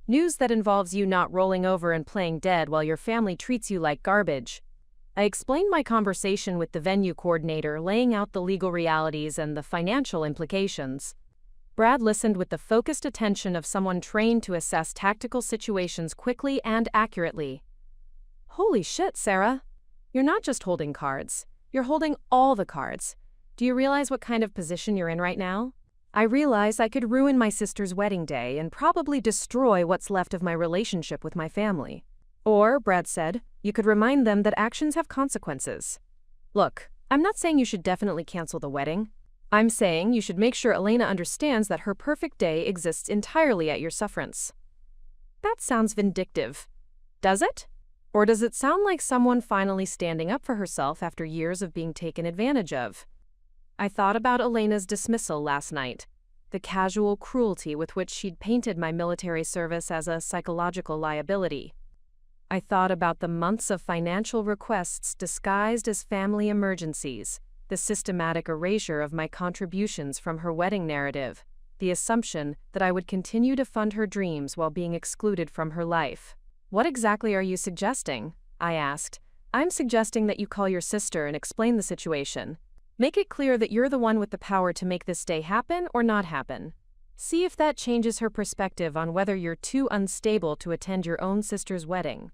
News that involves you not rolling over and playing dead while your family treats you like garbage. I explained my conversation with the venue coordinator, laying out the legal realities and the financial implications. Brad listened with the focused attention of someone trained to assess tactical situations quickly and accurately. Holy shit, Sarah. You're not just holding cards. You're holding all the cards. Do you realize what kind of position you're in right now? I realize I could ruin my sister's wedding day and probably destroy what's left of my relationship with my family. Or, Brad said, you could remind them that actions have consequences. Look, I'm not saying you should definitely cancel the wedding. I'm saying you should make sure Elena understands that her perfect day exists entirely at your sufferance. That sounds vindictive. Does it? Or does it sound like someone finally standing up for herself after years of being taken advantage of? I thought about Elena's dismissal last night, the casual cruelty with which she'd painted my military service as a psychological liability. I thought about the months of financial requests disguised as family emergencies, the systematic erasure of my contributions from her wedding narrative, the assumption that I would continue to fund her dreams while being excluded from her life. What exactly are you suggesting? I asked. I'm suggesting that you call your sister and explain the situation. Make it clear that you're the one with the power to make this day happen or not happen. See if that changes her perspective on whether you're too unstable to attend your own sister's wedding.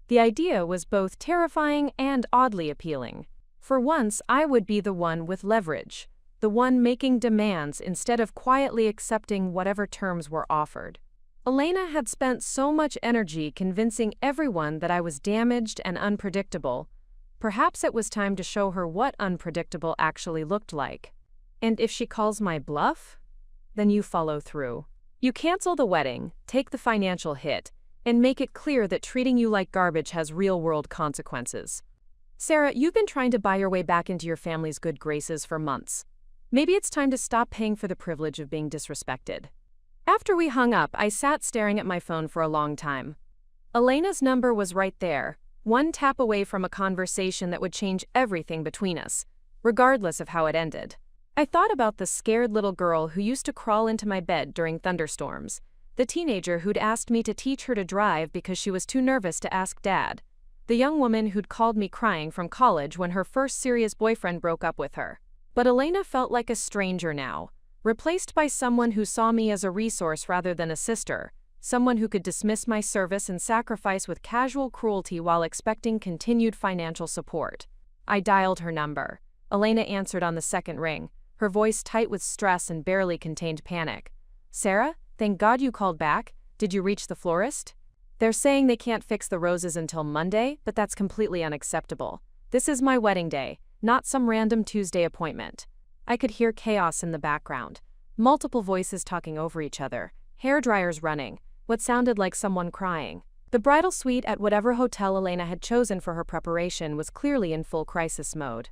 The idea was both terrifying and oddly appealing. For once, I would be the one with leverage, the one making demands instead of quietly accepting whatever terms were offered. Elena had spent so much energy convincing everyone that I was damaged and unpredictable. Perhaps it was time to show her what unpredictable actually looked like. And if she calls my bluff, then you follow through. You cancel the wedding, take the financial hit, and make it clear that treating you like garbage has real-world consequences. Sarah, you've been trying to buy your way back into your family's good graces for months. Maybe it's time to stop paying for the privilege of being disrespected. After we hung up, I sat staring at my phone for a long time. Elena's number was right there, one tap away from a conversation that would change everything between us, regardless of how it ended. I thought about the scared little girl who used to crawl into my bed during thunderstorms, the teenager who'd asked me to teach her to drive because she was too nervous to ask Dad, the young woman who'd called me crying from college when her first serious boyfriend broke up with her. But Elena felt like a stranger now, replaced by someone who saw me as a resource rather than a sister, someone who could dismiss my service and sacrifice with casual cruelty while expecting continued financial support. I dialed her number. Elena answered on the second ring, her voice tight with stress and barely contained panic. "Sarah, thank God you called back. Did you reach the florist? They're saying they can't fix the roses until Monday, but that's completely unacceptable. This is my wedding day, not some random Tuesday appointment." I could hear chaos in the background. Multiple voices talking over each other, hair dryers running, what sounded like someone crying. The bridal suite at whatever hotel Elena had chosen for her preparation was clearly in full crisis mode.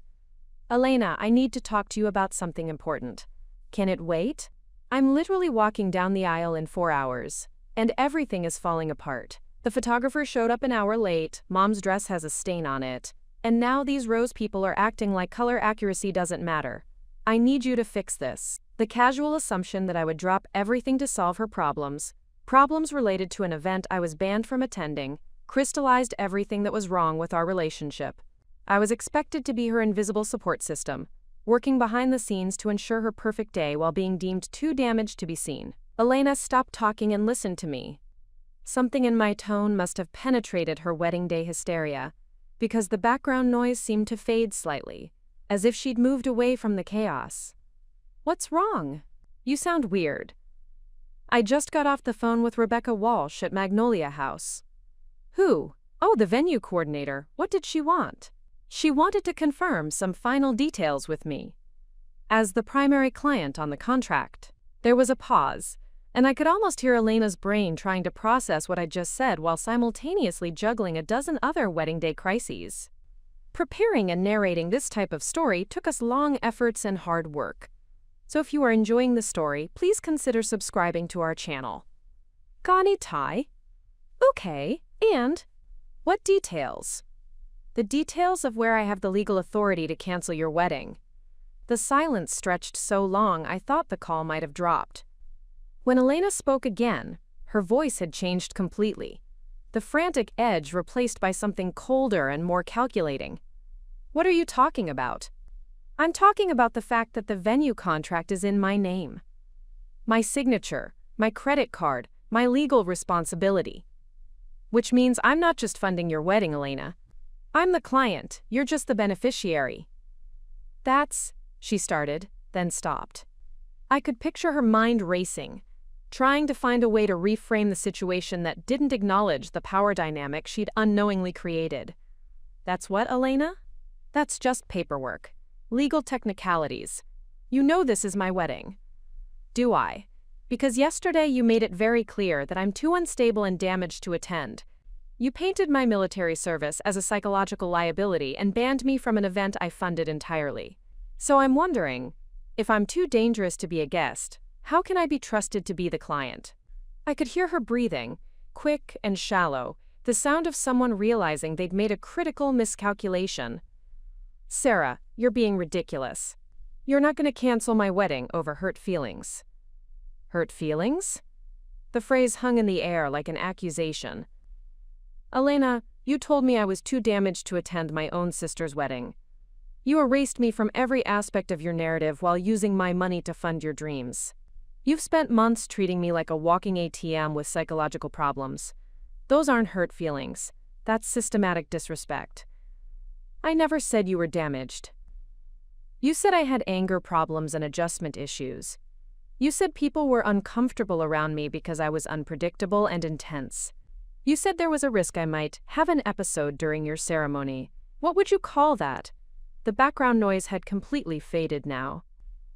"Elena, I need to talk to you about something important. Can it wait? I'm literally walking down the aisle in 4 hours, and everything is falling apart. The photographer showed up an hour late, Mom's dress has a stain on it, and now these rose people are acting like color accuracy doesn't matter. I need you to fix this." The casual assumption that I would drop everything to solve her problems related to an event I was banned from attending, crystallized everything that was wrong with our relationship. I was expected to be her invisible support system, working behind the scenes to ensure her perfect day while being deemed too damaged to be seen. Elena stopped talking and listened to me. Something in my tone must have penetrated her wedding day hysteria, because the background noise seemed to fade slightly, as if she'd moved away from the chaos. "What's wrong? You sound weird." "I just got off the phone with Rebecca Walsh at Magnolia House." "Who?" "Oh, the venue coordinator. What did she want?" "She wanted to confirm some final details with me as the primary client on the contract." There was a pause, and I could almost hear Elena's brain trying to process what I'd just said while simultaneously juggling a dozen other wedding day crises. Preparing and narrating this type of story took us long efforts and hard work. So if you are enjoying the story, please consider subscribing to our channel. "Gani Thai? Okay, and what details?" "The details of where I have the legal authority to cancel your wedding." The silence stretched so long I thought the call might have dropped. When Elena spoke again, her voice had changed completely, the frantic edge replaced by something colder and more calculating. "What are you talking about?" "I'm talking about the fact that the venue contract is in my name. My signature, my credit card, my legal responsibility. Which means I'm not just funding your wedding, Elena. I'm the client, you're just the beneficiary." "That's," she started, then stopped. I could picture her mind racing, trying to find a way to reframe the situation that didn't acknowledge the power dynamic she'd unknowingly created. "That's what, Elena?" "That's just paperwork. Legal technicalities. You know this is my wedding." "Do I? Because yesterday you made it very clear that I'm too unstable and damaged to attend. You painted my military service as a psychological liability and banned me from an event I funded entirely. So I'm wondering, if I'm too dangerous to be a guest, how can I be trusted to be the client?" I could hear her breathing, quick and shallow, the sound of someone realizing they'd made a critical miscalculation. "Sarah, you're being ridiculous. You're not going to cancel my wedding over hurt feelings." "Hurt feelings?" The phrase hung in the air like an accusation. "Elena, you told me I was too damaged to attend my own sister's wedding. You erased me from every aspect of your narrative while using my money to fund your dreams. You've spent months treating me like a walking ATM with psychological problems. Those aren't hurt feelings. That's systematic disrespect. I never said you were damaged. You said I had anger problems and adjustment issues. You said people were uncomfortable around me because I was unpredictable and intense. You said there was a risk I might have an episode during your ceremony. What would you call that? The background noise had completely faded now.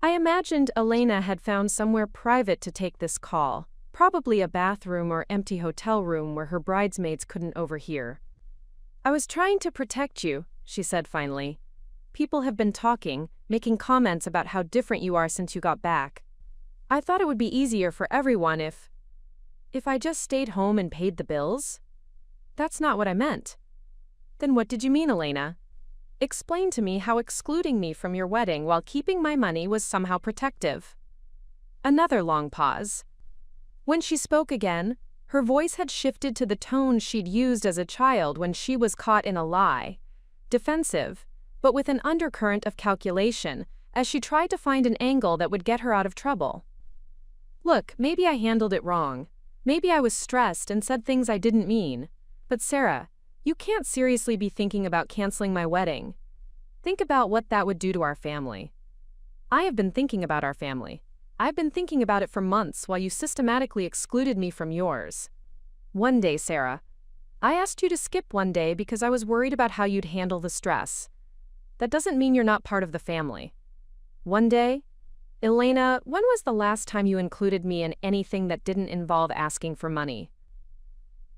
I imagined Elena had found somewhere private to take this call, probably a bathroom or empty hotel room where her bridesmaids couldn't overhear. I was trying to protect you, she said finally. People have been talking, making comments about how different you are since you got back. I thought it would be easier for everyone if I just stayed home and paid the bills? That's not what I meant. Then what did you mean, Elena? Explain to me how excluding me from your wedding while keeping my money was somehow protective. Another long pause. When she spoke again, her voice had shifted to the tone she'd used as a child when she was caught in a lie. Defensive, but with an undercurrent of calculation, as she tried to find an angle that would get her out of trouble. Look, maybe I handled it wrong. Maybe I was stressed and said things I didn't mean. But Sarah, you can't seriously be thinking about canceling my wedding. Think about what that would do to our family. I have been thinking about our family. I've been thinking about it for months while you systematically excluded me from yours. One day, Sarah, I asked you to skip one day because I was worried about how you'd handle the stress. That doesn't mean you're not part of the family. One day, Elena, when was the last time you included me in anything that didn't involve asking for money?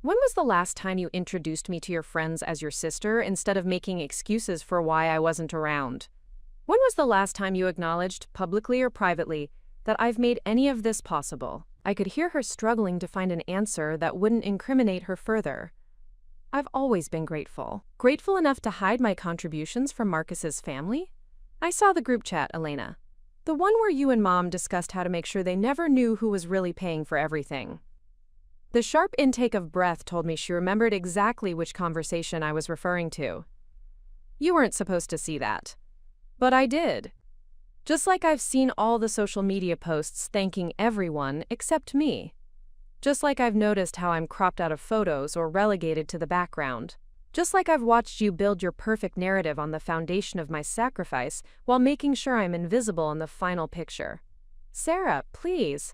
When was the last time you introduced me to your friends as your sister instead of making excuses for why I wasn't around? When was the last time you acknowledged, publicly or privately, that I've made any of this possible? I could hear her struggling to find an answer that wouldn't incriminate her further. I've always been grateful. Grateful enough to hide my contributions from Marcus's family? I saw the group chat, Elena. The one where you and Mom discussed how to make sure they never knew who was really paying for everything. The sharp intake of breath told me she remembered exactly which conversation I was referring to. You weren't supposed to see that. But I did. Just like I've seen all the social media posts thanking everyone except me. Just like I've noticed how I'm cropped out of photos or relegated to the background. Just like I've watched you build your perfect narrative on the foundation of my sacrifice while making sure I'm invisible in the final picture. Sarah, please.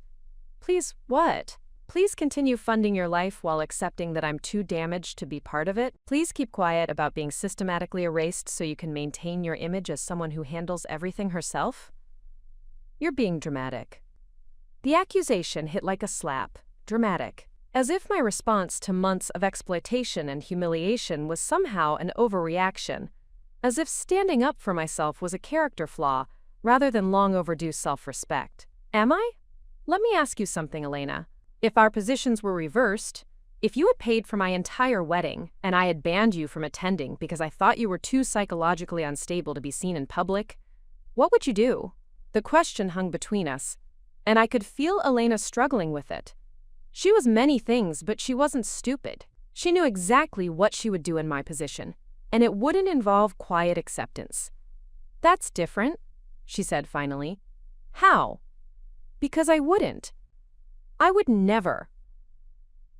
Please, what? Please continue funding your life while accepting that I'm too damaged to be part of it. Please keep quiet about being systematically erased so you can maintain your image as someone who handles everything herself. You're being dramatic. The accusation hit like a slap. Dramatic. As if my response to months of exploitation and humiliation was somehow an overreaction. As if standing up for myself was a character flaw rather than long overdue self-respect. Am I? Let me ask you something, Elena. If our positions were reversed, if you had paid for my entire wedding and I had banned you from attending because I thought you were too psychologically unstable to be seen in public, what would you do? The question hung between us, and I could feel Elena struggling with it. She was many things, but she wasn't stupid. She knew exactly what she would do in my position, and it wouldn't involve quiet acceptance. That's different, she said finally. How? Because I wouldn't. I would never.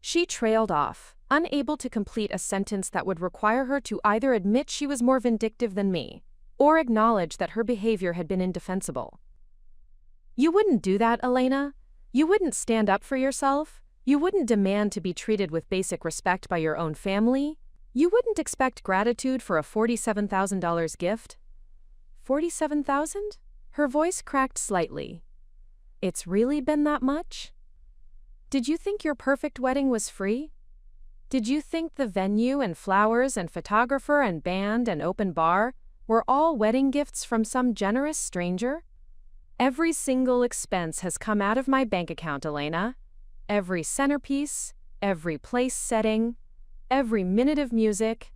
She trailed off, unable to complete a sentence that would require her to either admit she was more vindictive than me, or acknowledge that her behavior had been indefensible. You wouldn't do that, Elena? You wouldn't stand up for yourself? You wouldn't demand to be treated with basic respect by your own family? You wouldn't expect gratitude for a $47,000 gift? $47,000? Her voice cracked slightly. It's really been that much? Did you think your perfect wedding was free? Did you think the venue and flowers and photographer and band and open bar were all wedding gifts from some generous stranger? Every single expense has come out of my bank account, Elena. Every centerpiece, every place setting, every minute of music.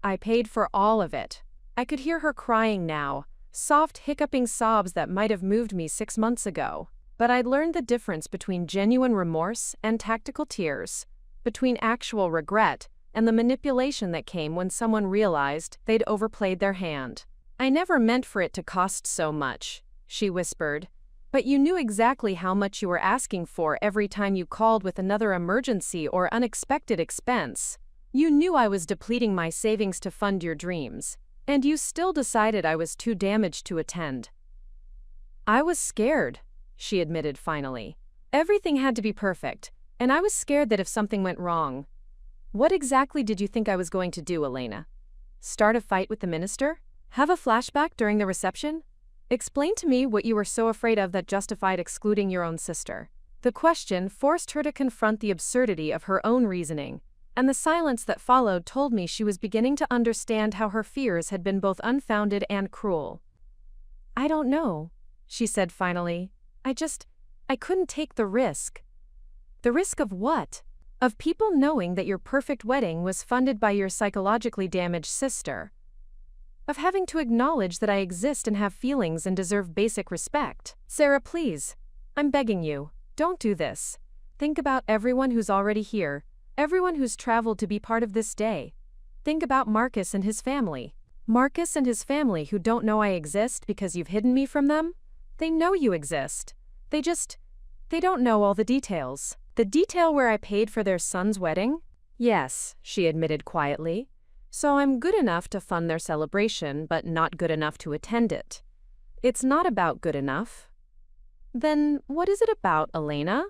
I paid for all of it. I could hear her crying now, soft hiccuping sobs that might have moved me 6 months ago. But I'd learned the difference between genuine remorse and tactical tears, between actual regret and the manipulation that came when someone realized they'd overplayed their hand. I never meant for it to cost so much, she whispered, but you knew exactly how much you were asking for every time you called with another emergency or unexpected expense. You knew I was depleting my savings to fund your dreams, and you still decided I was too damaged to attend. I was scared, she admitted finally. Everything had to be perfect, and I was scared that if something went wrong. What exactly did you think I was going to do, Elena? Start a fight with the minister? Have a flashback during the reception? Explain to me what you were so afraid of that justified excluding your own sister. The question forced her to confront the absurdity of her own reasoning, and the silence that followed told me she was beginning to understand how her fears had been both unfounded and cruel. I don't know, she said finally. I couldn't take the risk. The risk of what? Of people knowing that your perfect wedding was funded by your psychologically damaged sister. Of having to acknowledge that I exist and have feelings and deserve basic respect. Sarah, please. I'm begging you. Don't do this. Think about everyone who's already here, everyone who's traveled to be part of this day. Think about Marcus and his family. Marcus and his family who don't know I exist because you've hidden me from them? They know you exist. They don't know all the details. The detail where I paid for their son's wedding? Yes, she admitted quietly. So I'm good enough to fund their celebration, but not good enough to attend it. It's not about good enough. Then what is it about, Elena?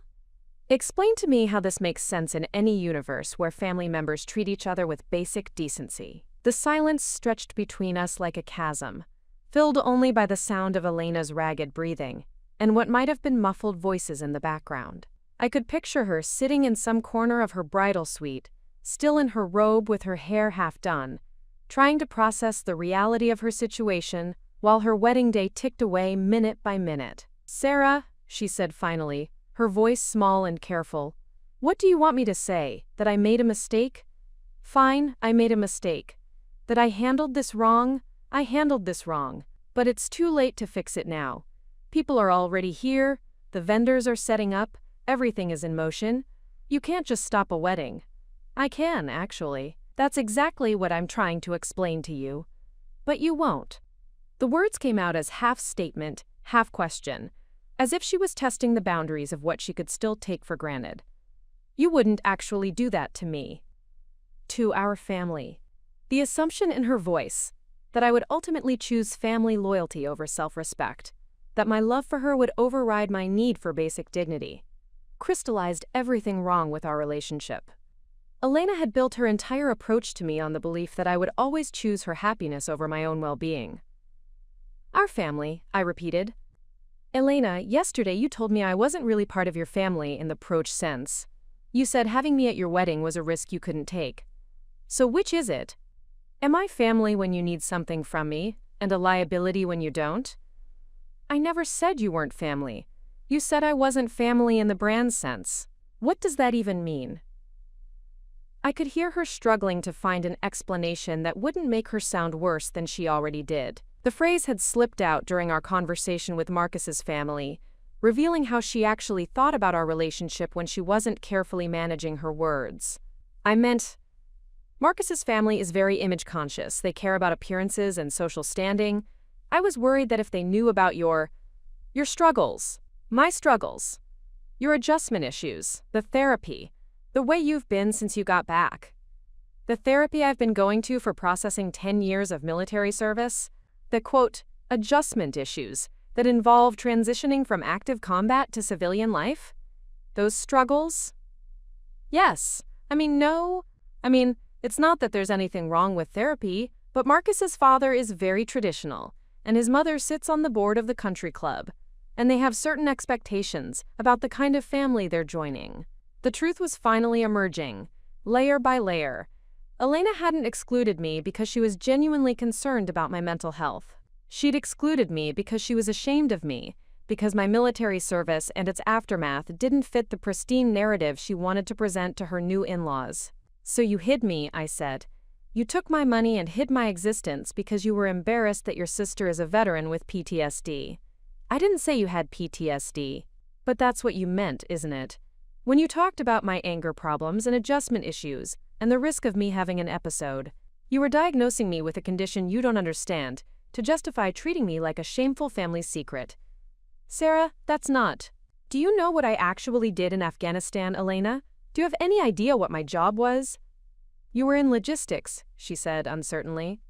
Explain to me how this makes sense in any universe where family members treat each other with basic decency. The silence stretched between us like a chasm, filled only by the sound of Elena's ragged breathing, and what might have been muffled voices in the background. I could picture her sitting in some corner of her bridal suite, still in her robe with her hair half done, trying to process the reality of her situation while her wedding day ticked away minute by minute. Sarah, she said finally, her voice small and careful, what do you want me to say? That I made a mistake? Fine, I made a mistake. That I handled this wrong? I handled this wrong. But it's too late to fix it now. People are already here, the vendors are setting up, everything is in motion. You can't just stop a wedding. I can, actually. That's exactly what I'm trying to explain to you. But you won't. The words came out as half statement, half question, as if she was testing the boundaries of what she could still take for granted. You wouldn't actually do that to me. To our family. The assumption in her voice, that I would ultimately choose family loyalty over self-respect, that my love for her would override my need for basic dignity, crystallized everything wrong with our relationship. Elena had built her entire approach to me on the belief that I would always choose her happiness over my own well-being. Our family, I repeated. Elena, yesterday you told me I wasn't really part of your family in the Proch sense. You said having me at your wedding was a risk you couldn't take. So which is it? Am I family when you need something from me, and a liability when you don't? I never said you weren't family. You said I wasn't family in the brand sense. What does that even mean? I could hear her struggling to find an explanation that wouldn't make her sound worse than she already did. The phrase had slipped out during our conversation with Marcus's family, revealing how she actually thought about our relationship when she wasn't carefully managing her words. I meant, Marcus's family is very image-conscious. They care about appearances and social standing. I was worried that if they knew about your struggles, my struggles, your adjustment issues, the therapy, the way you've been since you got back, the therapy I've been going to for processing 10 years of military service, the, quote, adjustment issues that involve transitioning from active combat to civilian life? Those struggles? Yes. No. It's not that there's anything wrong with therapy, but Marcus's father is very traditional, and his mother sits on the board of the country club, and they have certain expectations about the kind of family they're joining. The truth was finally emerging, layer by layer. Elena hadn't excluded me because she was genuinely concerned about my mental health. She'd excluded me because she was ashamed of me, because my military service and its aftermath didn't fit the pristine narrative she wanted to present to her new in-laws. So you hid me, I said. You took my money and hid my existence because you were embarrassed that your sister is a veteran with PTSD. I didn't say you had PTSD, but that's what you meant, isn't it? When you talked about my anger problems and adjustment issues, and the risk of me having an episode, you were diagnosing me with a condition you don't understand to justify treating me like a shameful family secret. Sarah, that's not. Do you know what I actually did in Afghanistan, Elena? Do you have any idea what my job was? You were in logistics, she said uncertainly.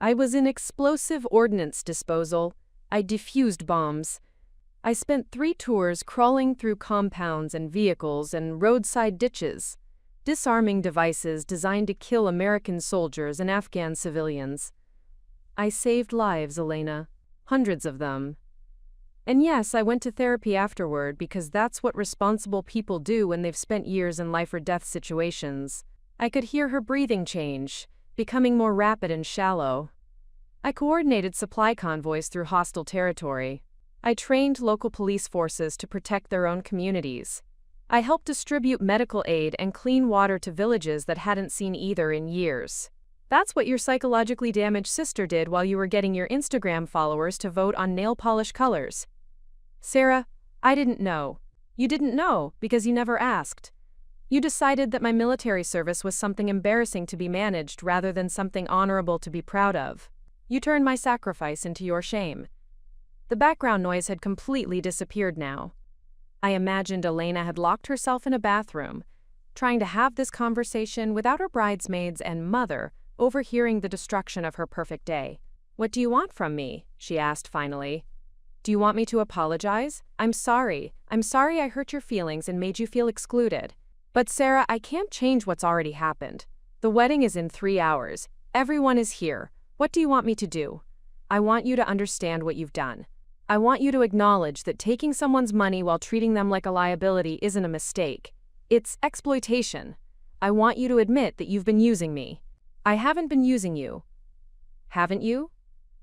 I was in explosive ordnance disposal. I defused bombs. I spent 3 tours crawling through compounds and vehicles and roadside ditches, disarming devices designed to kill American soldiers and Afghan civilians. I saved lives, Elena. Hundreds of them. And yes, I went to therapy afterward because that's what responsible people do when they've spent years in life-or-death situations. I could hear her breathing change, becoming more rapid and shallow. I coordinated supply convoys through hostile territory. I trained local police forces to protect their own communities. I helped distribute medical aid and clean water to villages that hadn't seen either in years. That's what your psychologically damaged sister did while you were getting your Instagram followers to vote on nail polish colors. Sarah, I didn't know. You didn't know because you never asked. You decided that my military service was something embarrassing to be managed rather than something honorable to be proud of. You turned my sacrifice into your shame. The background noise had completely disappeared now. I imagined Elena had locked herself in a bathroom, trying to have this conversation without her bridesmaids and mother overhearing the destruction of her perfect day. "What do you want from me?" she asked finally. "Do you want me to apologize? I'm sorry. I'm sorry I hurt your feelings and made you feel excluded. But Sarah, I can't change what's already happened. The wedding is in 3 hours. Everyone is here. What do you want me to do? I want you to understand what you've done. I want you to acknowledge that taking someone's money while treating them like a liability isn't a mistake. It's exploitation. I want you to admit that you've been using me. I haven't been using you. Haven't you?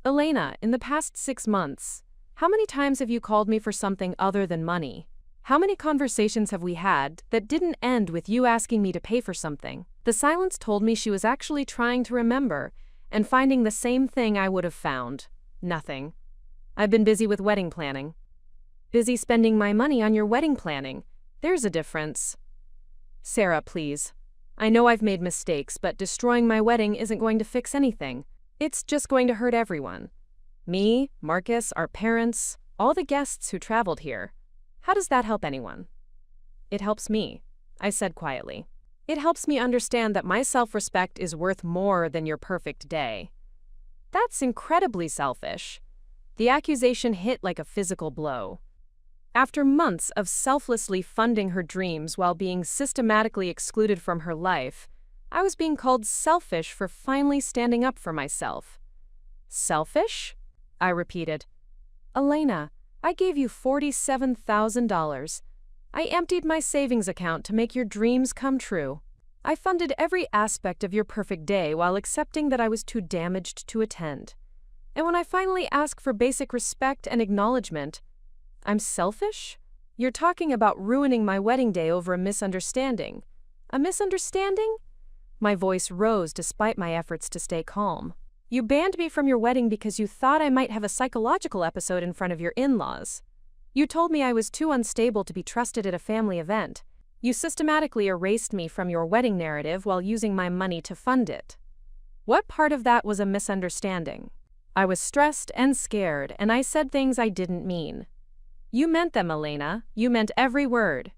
Elena, in the past 6 months, how many times have you called me for something other than money? How many conversations have we had that didn't end with you asking me to pay for something?" The silence told me she was actually trying to remember and finding the same thing I would have found. Nothing. I've been busy with wedding planning. Busy spending my money on your wedding planning. There's a difference. Sarah, please. I know I've made mistakes, but destroying my wedding isn't going to fix anything. It's just going to hurt everyone. Me, Marcus, our parents, all the guests who traveled here. How does that help anyone? It helps me, I said quietly. It helps me understand that my self-respect is worth more than your perfect day. That's incredibly selfish. The accusation hit like a physical blow. After months of selflessly funding her dreams while being systematically excluded from her life, I was being called selfish for finally standing up for myself. Selfish? I repeated. Elena, I gave you $47,000. I emptied my savings account to make your dreams come true. I funded every aspect of your perfect day while accepting that I was too damaged to attend. And when I finally ask for basic respect and acknowledgement, I'm selfish? You're talking about ruining my wedding day over a misunderstanding. A misunderstanding? My voice rose despite my efforts to stay calm. You banned me from your wedding because you thought I might have a psychological episode in front of your in-laws. You told me I was too unstable to be trusted at a family event. You systematically erased me from your wedding narrative while using my money to fund it. What part of that was a misunderstanding? I was stressed and scared, and I said things I didn't mean. You meant them, Elena. You meant every word.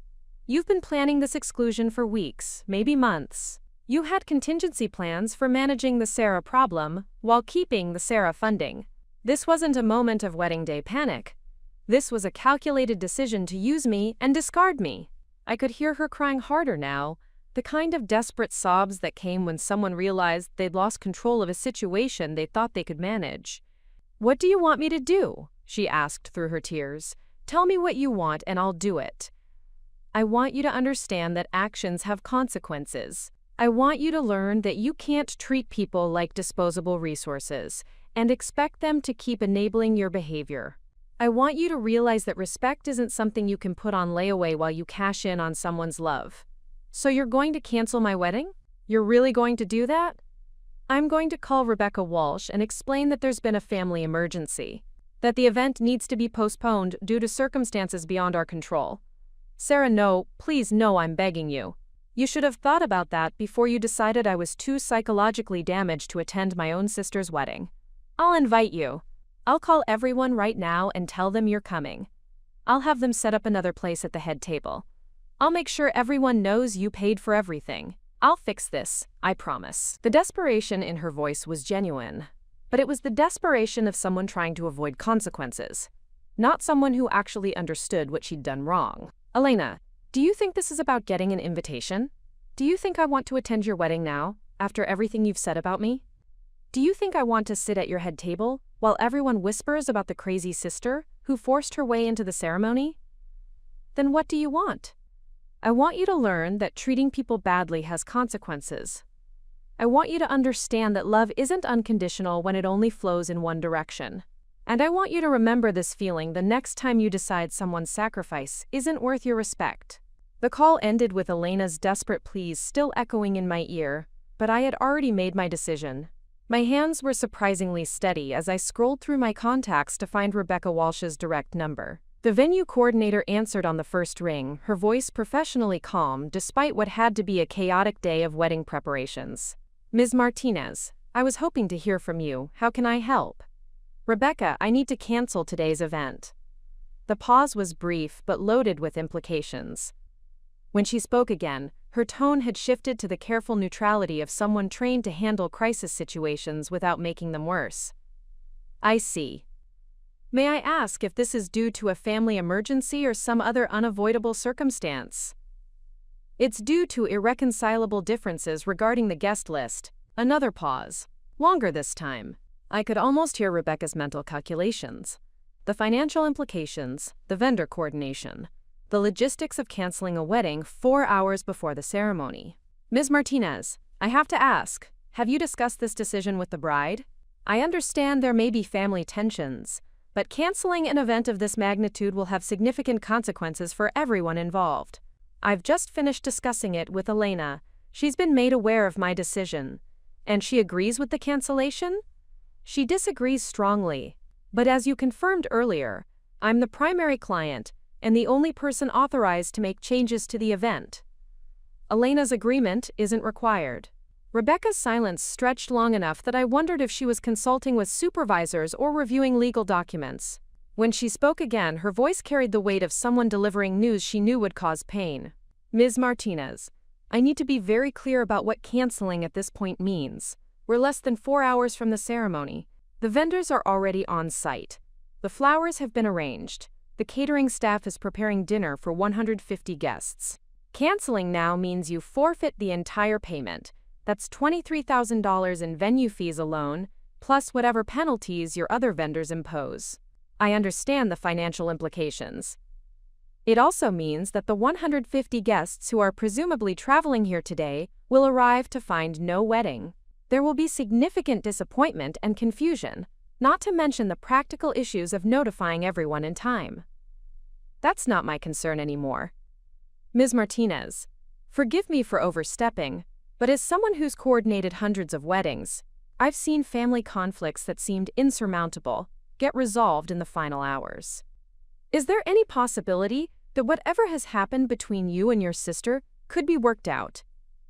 You've been planning this exclusion for weeks, maybe months. You had contingency plans for managing the Sarah problem while keeping the Sarah funding. This wasn't a moment of wedding day panic. This was a calculated decision to use me and discard me. I could hear her crying harder now, the kind of desperate sobs that came when someone realized they'd lost control of a situation they thought they could manage. "What do you want me to do?" she asked through her tears. "Tell me what you want and I'll do it. I want you to understand that actions have consequences. I want you to learn that you can't treat people like disposable resources and expect them to keep enabling your behavior. I want you to realize that respect isn't something you can put on layaway while you cash in on someone's love. So you're going to cancel my wedding? You're really going to do that? I'm going to call Rebecca Walsh and explain that there's been a family emergency, that the event needs to be postponed due to circumstances beyond our control. Sarah, no, please no, I'm begging you. You should have thought about that before you decided I was too psychologically damaged to attend my own sister's wedding. I'll invite you. I'll call everyone right now and tell them you're coming. I'll have them set up another place at the head table. I'll make sure everyone knows you paid for everything. I'll fix this, I promise." The desperation in her voice was genuine, but it was the desperation of someone trying to avoid consequences. not someone who actually understood what she'd done wrong. Elena, do you think this is about getting an invitation? Do you think I want to attend your wedding now, after everything you've said about me? Do you think I want to sit at your head table while everyone whispers about the crazy sister who forced her way into the ceremony? Then what do you want? I want you to learn that treating people badly has consequences. I want you to understand that love isn't unconditional when it only flows in one direction. And I want you to remember this feeling the next time you decide someone's sacrifice isn't worth your respect. The call ended with Elena's desperate pleas still echoing in my ear, but I had already made my decision. My hands were surprisingly steady as I scrolled through my contacts to find Rebecca Walsh's direct number. The venue coordinator answered on the first ring, her voice professionally calm despite what had to be a chaotic day of wedding preparations. "Ms. Martinez, I was hoping to hear from you. How can I help?" "Rebecca, I need to cancel today's event." The pause was brief but loaded with implications. When she spoke again, her tone had shifted to the careful neutrality of someone trained to handle crisis situations without making them worse. "I see. May I ask if this is due to a family emergency or some other unavoidable circumstance?" "It's due to irreconcilable differences regarding the guest list." Another pause. Longer this time. I could almost hear Rebecca's mental calculations. The financial implications, the vendor coordination, the logistics of canceling a wedding 4 hours before the ceremony. "Ms. Martinez, I have to ask, have you discussed this decision with the bride? I understand there may be family tensions, but canceling an event of this magnitude will have significant consequences for everyone involved. I've just finished discussing it with Elena. She's been made aware of my decision. And she agrees with the cancellation?" "She disagrees strongly. But as you confirmed earlier, I'm the primary client and the only person authorized to make changes to the event. Elena's agreement isn't required." Rebecca's silence stretched long enough that I wondered if she was consulting with supervisors or reviewing legal documents. When she spoke again, her voice carried the weight of someone delivering news she knew would cause pain. "Ms. Martinez, I need to be very clear about what canceling at this point means. We're less than 4 hours from the ceremony. The vendors are already on site. The flowers have been arranged. The catering staff is preparing dinner for 150 guests. Canceling now means you forfeit the entire payment. That's $23,000 in venue fees alone, plus whatever penalties your other vendors impose. I understand the financial implications. It also means that the 150 guests who are presumably traveling here today will arrive to find no wedding. There will be significant disappointment and confusion, not to mention the practical issues of notifying everyone in time. That's not my concern anymore. Ms. Martinez, forgive me for overstepping, but as someone who's coordinated hundreds of weddings, I've seen family conflicts that seemed insurmountable get resolved in the final hours. Is there any possibility that whatever has happened between you and your sister could be worked out,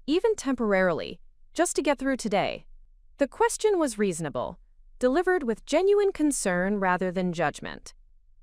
even temporarily, just to get through today?" The question was reasonable, delivered with genuine concern rather than judgment.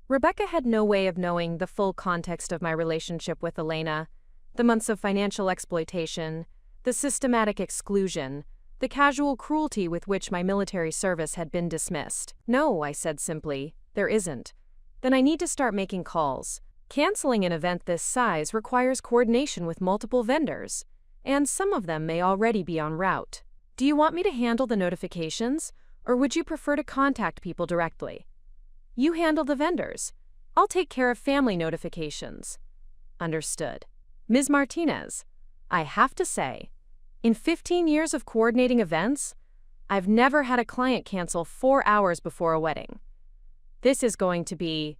Rebecca had no way of knowing the full context of my relationship with Elena, the months of financial exploitation, the systematic exclusion, the casual cruelty with which my military service had been dismissed. "No," I said simply, "there isn't." "Then I need to start making calls. Canceling an event this size requires coordination with multiple vendors, and some of them may already be en route. Do you want me to handle the notifications, or would you prefer to contact people directly?" "You handle the vendors. I'll take care of family notifications." "Understood." "Ms. Martinez, I have to say, in 15 years of coordinating events, I've never had a client cancel 4 hours before a wedding. This is going to be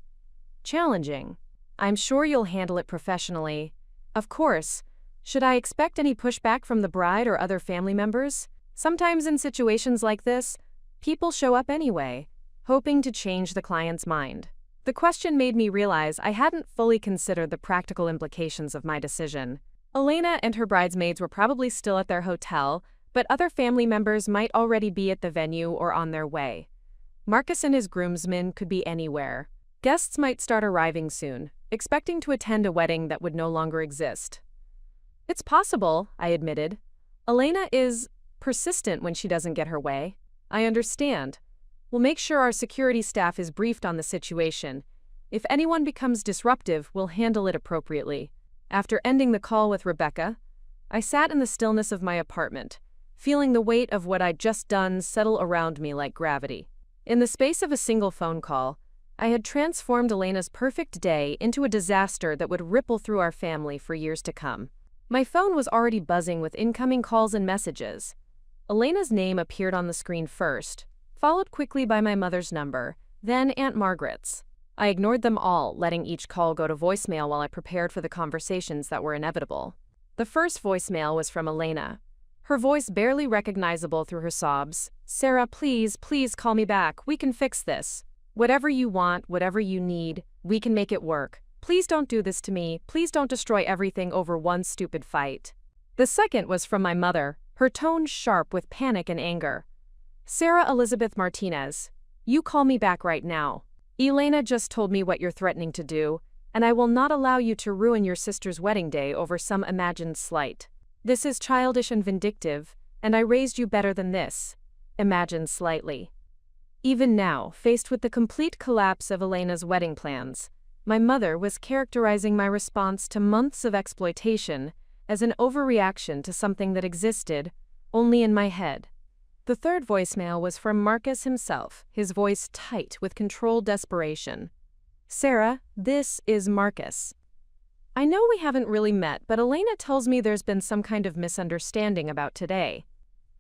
challenging. I'm sure you'll handle it professionally. Of course, should I expect any pushback from the bride or other family members? Sometimes in situations like this, people show up anyway, hoping to change the client's mind." The question made me realize I hadn't fully considered the practical implications of my decision. Elena and her bridesmaids were probably still at their hotel, but other family members might already be at the venue or on their way. Marcus and his groomsmen could be anywhere. Guests might start arriving soon, expecting to attend a wedding that would no longer exist. "It's possible," I admitted. "Elena is persistent when she doesn't get her way." "I understand. We'll make sure our security staff is briefed on the situation, If anyone becomes disruptive, we'll handle it appropriately. After ending the call with Rebecca, I sat in the stillness of my apartment, feeling the weight of what I'd just done settle around me like gravity. In the space of a single phone call, I had transformed Elena's perfect day into a disaster that would ripple through our family for years to come. My phone was already buzzing with incoming calls and messages. Elena's name appeared on the screen first, followed quickly by my mother's number, then Aunt Margaret's. I ignored them all, letting each call go to voicemail while I prepared for the conversations that were inevitable. The first voicemail was from Elena, her voice barely recognizable through her sobs. "Sarah, please call me back. We can fix this. Whatever you want, whatever you need, we can make it work. Please don't do this to me. Please don't destroy everything over one stupid fight." The second was from my mother, her tone sharp with panic and anger. "Sarah Elizabeth Martinez, you call me back right now. Elena just told me what you're threatening to do, and I will not allow you to ruin your sister's wedding day over some imagined slight. This is childish and vindictive, and I raised you better than this. Imagine slightly." Even now, faced with the complete collapse of Elena's wedding plans, my mother was characterizing my response to months of exploitation as an overreaction to something that existed only in my head. The third voicemail was from Marcus himself, his voice tight with controlled desperation. "Sarah, this is Marcus. I know we haven't really met, but Elena tells me there's been some kind of misunderstanding about today.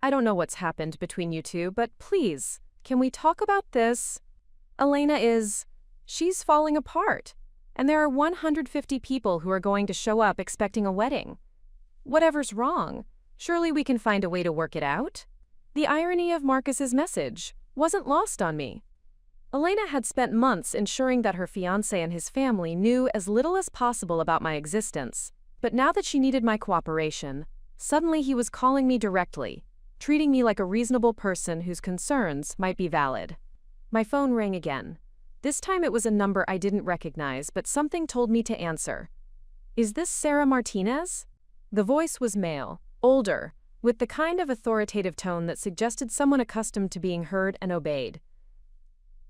I don't know what's happened between you two, but please, can we talk about this? She's falling apart, and there are 150 people who are going to show up expecting a wedding. Whatever's wrong, surely we can find a way to work it out?" The irony of Marcus's message wasn't lost on me. Elena had spent months ensuring that her fiancé and his family knew as little as possible about my existence, but now that she needed my cooperation, suddenly he was calling me directly, treating me like a reasonable person whose concerns might be valid. My phone rang again. This time it was a number I didn't recognize, but something told me to answer. "Is this Sarah Martinez?" The voice was male, older, with the kind of authoritative tone that suggested someone accustomed to being heard and obeyed.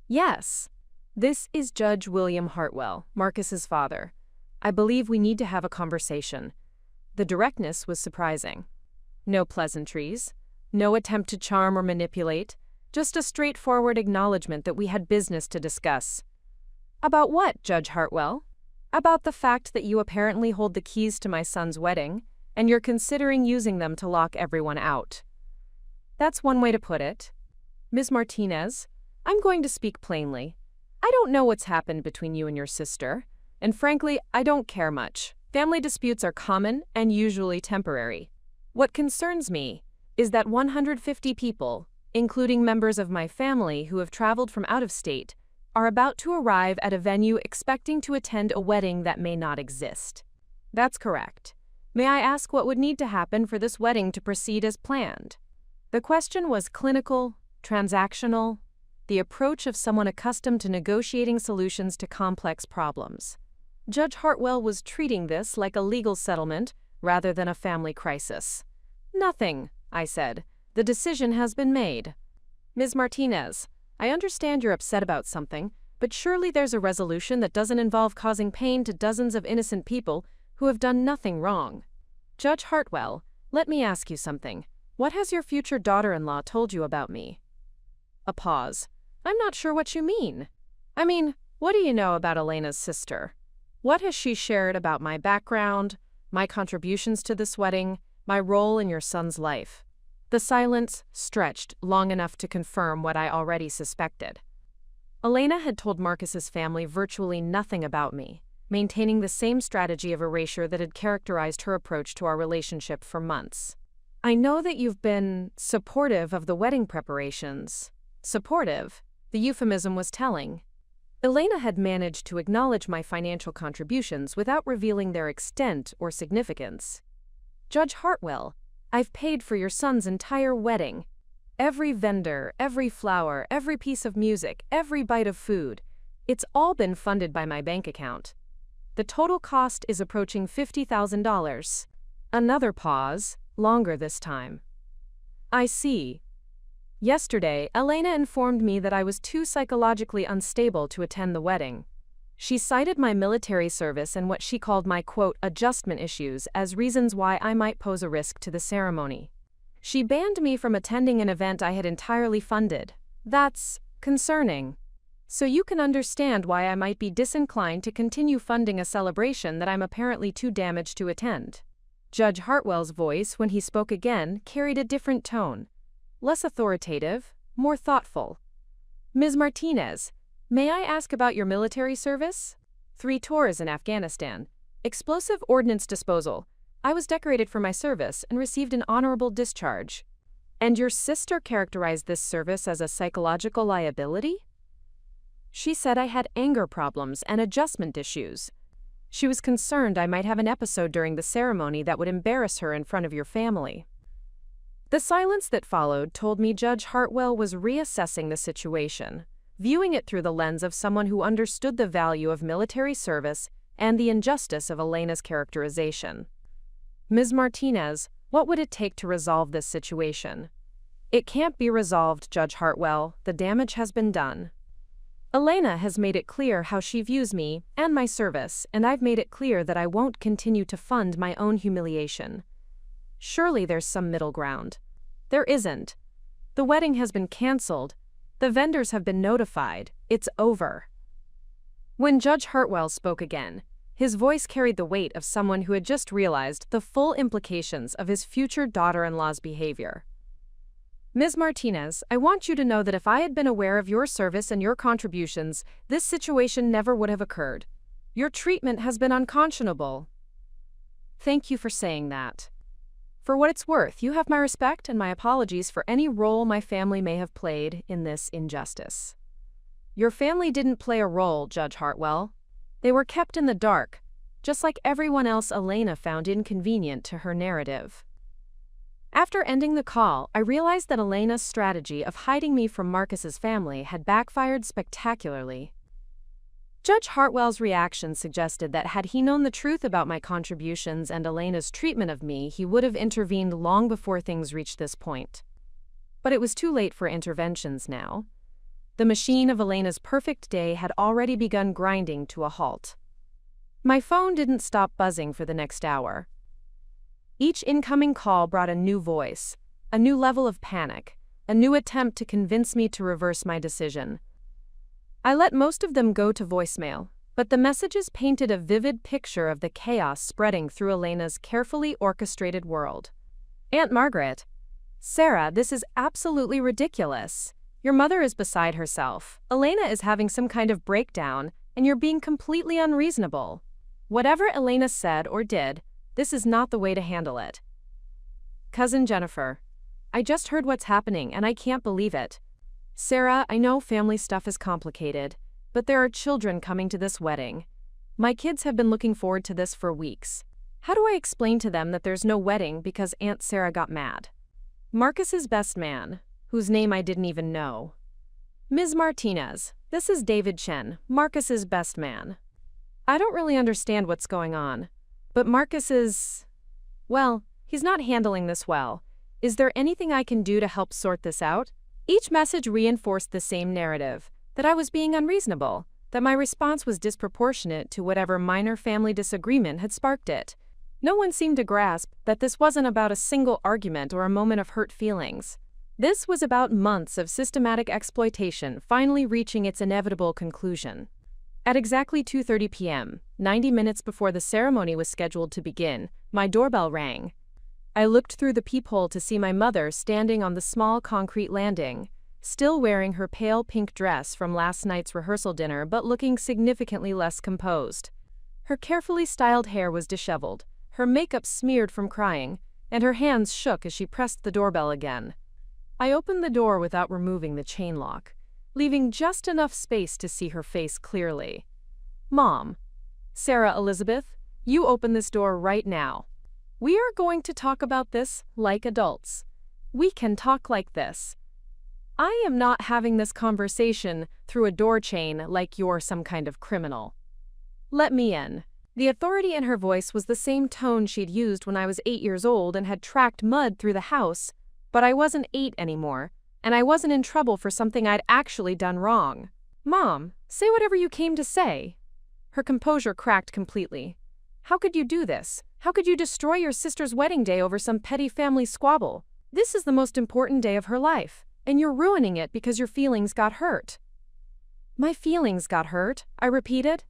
"Yes. This is Judge William Hartwell, Marcus's father. I believe we need to have a conversation." The directness was surprising. No pleasantries, no attempt to charm or manipulate, just a straightforward acknowledgement that we had business to discuss. "About what, Judge Hartwell?" "About the fact that you apparently hold the keys to my son's wedding, and you're considering using them to lock everyone out." "That's one way to put it. Ms. Martinez, I'm going to speak plainly. I don't know what's happened between you and your sister, and frankly, I don't care much. Family disputes are common and usually temporary. What concerns me is that 150 people, including members of my family who have traveled from out of state, are about to arrive at a venue expecting to attend a wedding that may not exist." "That's correct. May I ask what would need to happen for this wedding to proceed as planned?" The question was clinical, transactional, the approach of someone accustomed to negotiating solutions to complex problems. Judge Hartwell was treating this like a legal settlement rather than a family crisis. "Nothing," I said. "The decision has been made." "Ms. Martinez, I understand you're upset about something, but surely there's a resolution that doesn't involve causing pain to dozens of innocent people who have done nothing wrong. Judge Hartwell, let me ask you something. What has your future daughter-in-law told you about me?" A pause. "I'm not sure what you mean." What do you know about Elena's sister? What has she shared about my background, my contributions to this wedding, my role in your son's life?" The silence stretched long enough to confirm what I already suspected. Elena had told Marcus's family virtually nothing about me, maintaining the same strategy of erasure that had characterized her approach to our relationship for months. "I know that you've been supportive of the wedding preparations." Supportive? The euphemism was telling. Elena had managed to acknowledge my financial contributions without revealing their extent or significance. "Judge Hartwell, I've paid for your son's entire wedding. Every vendor, every flower, every piece of music, every bite of food. It's all been funded by my bank account. The total cost is approaching $50,000. Another pause, longer this time. "I see. Yesterday, Elena informed me that I was too psychologically unstable to attend the wedding. She cited my military service and what she called my, quote, adjustment issues as reasons why I might pose a risk to the ceremony. She banned me from attending an event I had entirely funded. That's concerning. So you can understand why I might be disinclined to continue funding a celebration that I'm apparently too damaged to attend. Judge Hartwell's voice, when he spoke again, carried a different tone. Less authoritative, more thoughtful. Ms. Martinez, may I ask about your military service? 3 tours in Afghanistan. Explosive ordnance disposal. I was decorated for my service and received an honorable discharge. And your sister characterized this service as a psychological liability? She said I had anger problems and adjustment issues. She was concerned I might have an episode during the ceremony that would embarrass her in front of your family. The silence that followed told me Judge Hartwell was reassessing the situation, viewing it through the lens of someone who understood the value of military service and the injustice of Elena's characterization. Ms. Martinez, what would it take to resolve this situation? It can't be resolved, Judge Hartwell. The damage has been done. Elena has made it clear how she views me and my service, and I've made it clear that I won't continue to fund my own humiliation. Surely there's some middle ground. There isn't. The wedding has been canceled. The vendors have been notified. It's over. When Judge Hartwell spoke again, his voice carried the weight of someone who had just realized the full implications of his future daughter-in-law's behavior. Ms. Martinez, I want you to know that if I had been aware of your service and your contributions, this situation never would have occurred. Your treatment has been unconscionable. Thank you for saying that. For what it's worth, you have my respect and my apologies for any role my family may have played in this injustice. Your family didn't play a role, Judge Hartwell. They were kept in the dark, just like everyone else Elena found inconvenient to her narrative. After ending the call, I realized that Elena's strategy of hiding me from Marcus's family had backfired spectacularly. Judge Hartwell's reaction suggested that had he known the truth about my contributions and Elena's treatment of me, he would have intervened long before things reached this point. But it was too late for interventions now. The machine of Elena's perfect day had already begun grinding to a halt. My phone didn't stop buzzing for the next hour. Each incoming call brought a new voice, a new level of panic, a new attempt to convince me to reverse my decision. I let most of them go to voicemail, but the messages painted a vivid picture of the chaos spreading through Elena's carefully orchestrated world. Aunt Margaret. Sarah, this is absolutely ridiculous. Your mother is beside herself. Elena is having some kind of breakdown, and you're being completely unreasonable. Whatever Elena said or did, this is not the way to handle it. Cousin Jennifer. I just heard what's happening and I can't believe it. Sarah, I know family stuff is complicated, but there are children coming to this wedding. My kids have been looking forward to this for weeks. How do I explain to them that there's no wedding because Aunt Sarah got mad? Marcus's best man, whose name I didn't even know. Ms. Martinez, this is David Chen, Marcus's best man. I don't really understand what's going on. But Marcus is, well, he's not handling this well. Is there anything I can do to help sort this out? Each message reinforced the same narrative, that I was being unreasonable, that my response was disproportionate to whatever minor family disagreement had sparked it. No one seemed to grasp that this wasn't about a single argument or a moment of hurt feelings. This was about months of systematic exploitation finally reaching its inevitable conclusion. At exactly 2:30 p.m., 90 minutes before the ceremony was scheduled to begin, my doorbell rang. I looked through the peephole to see my mother standing on the small concrete landing, still wearing her pale pink dress from last night's rehearsal dinner but looking significantly less composed. Her carefully styled hair was disheveled, her makeup smeared from crying, and her hands shook as she pressed the doorbell again. I opened the door without removing the chain lock, leaving just enough space to see her face clearly. Mom. Sarah Elizabeth, you open this door right now. We are going to talk about this like adults. We can talk like this. I am not having this conversation through a door chain like you're some kind of criminal. Let me in. The authority in her voice was the same tone she'd used when I was 8 years old and had tracked mud through the house, but I wasn't 8 anymore. And I wasn't in trouble for something I'd actually done wrong. Mom, say whatever you came to say. Her composure cracked completely. How could you do this? How could you destroy your sister's wedding day over some petty family squabble? This is the most important day of her life, and you're ruining it because your feelings got hurt. My feelings got hurt, I repeated.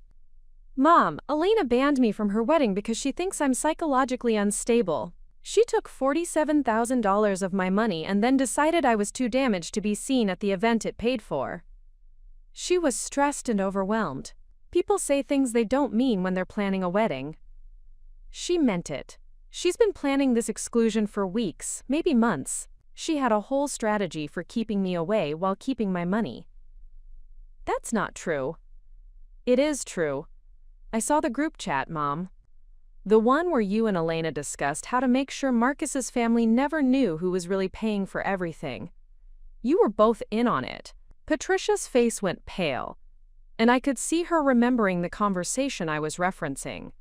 Mom, Elena banned me from her wedding because she thinks I'm psychologically unstable. She took $47,000 of my money and then decided I was too damaged to be seen at the event it paid for. She was stressed and overwhelmed. People say things they don't mean when they're planning a wedding. She meant it. She's been planning this exclusion for weeks, maybe months. She had a whole strategy for keeping me away while keeping my money. That's not true. It is true. I saw the group chat, Mom. The one where you and Elena discussed how to make sure Marcus's family never knew who was really paying for everything. You were both in on it. Patricia's face went pale, and I could see her remembering the conversation I was referencing.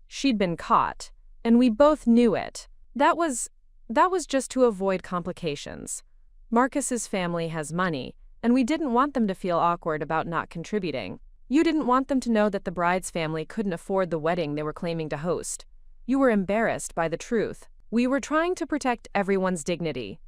She'd been caught, and we both knew it. That was just to avoid complications. Marcus's family has money, and we didn't want them to feel awkward about not contributing. You didn't want them to know that the bride's family couldn't afford the wedding they were claiming to host. You were embarrassed by the truth. We were trying to protect everyone's dignity.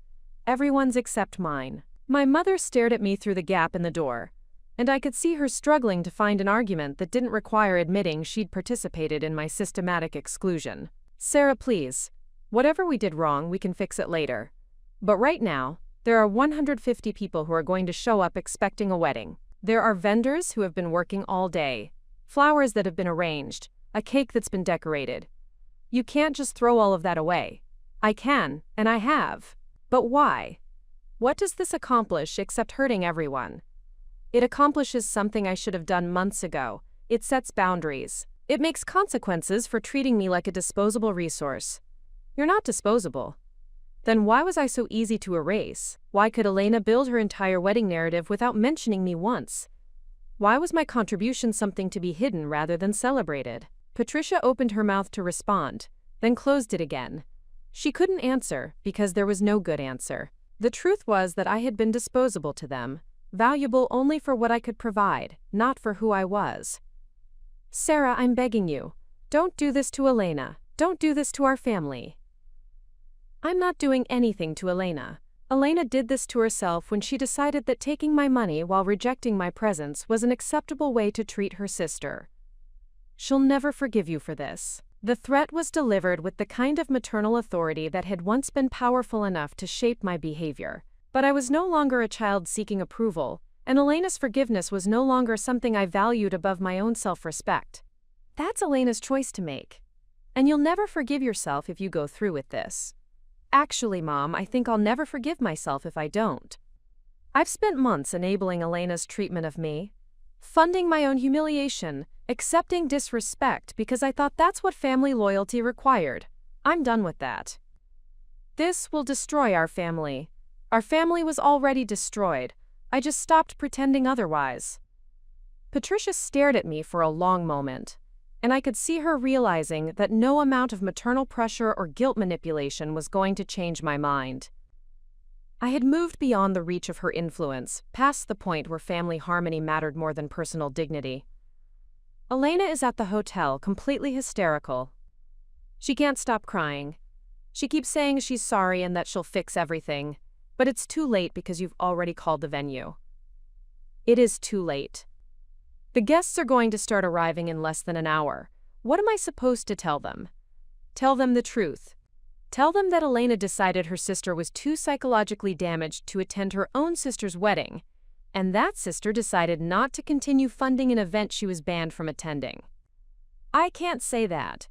Everyone's except mine. My mother stared at me through the gap in the door, and I could see her struggling to find an argument that didn't require admitting she'd participated in my systematic exclusion. Sarah, please. Whatever we did wrong, we can fix it later. But right now, there are 150 people who are going to show up expecting a wedding. There are vendors who have been working all day, flowers that have been arranged, a cake that's been decorated. You can't just throw all of that away. I can, and I have. But why? What does this accomplish except hurting everyone? It accomplishes something I should have done months ago. It sets boundaries. It makes consequences for treating me like a disposable resource. You're not disposable. Then why was I so easy to erase? Why could Elena build her entire wedding narrative without mentioning me once? Why was my contribution something to be hidden rather than celebrated? Patricia opened her mouth to respond, then closed it again. She couldn't answer because there was no good answer. The truth was that I had been disposable to them, valuable only for what I could provide, not for who I was. Sarah, I'm begging you. Don't do this to Elena. Don't do this to our family. I'm not doing anything to Elena. Elena did this to herself when she decided that taking my money while rejecting my presence was an acceptable way to treat her sister. She'll never forgive you for this. The threat was delivered with the kind of maternal authority that had once been powerful enough to shape my behavior. But I was no longer a child seeking approval, and Elena's forgiveness was no longer something I valued above my own self-respect. That's Elena's choice to make. And you'll never forgive yourself if you go through with this. Actually, Mom, I think I'll never forgive myself if I don't. I've spent months enabling Elena's treatment of me, funding my own humiliation, accepting disrespect because I thought that's what family loyalty required. I'm done with that. This will destroy our family. Our family was already destroyed. I just stopped pretending otherwise. Patricia stared at me for a long moment, and I could see her realizing that no amount of maternal pressure or guilt manipulation was going to change my mind. I had moved beyond the reach of her influence, past the point where family harmony mattered more than personal dignity. Elena is at the hotel, completely hysterical. She can't stop crying. She keeps saying she's sorry and that she'll fix everything, but it's too late because you've already called the venue. It is too late. The guests are going to start arriving in less than an hour. What am I supposed to tell them? Tell them the truth. Tell them that Elena decided her sister was too psychologically damaged to attend her own sister's wedding, and that sister decided not to continue funding an event she was banned from attending. I can't say that.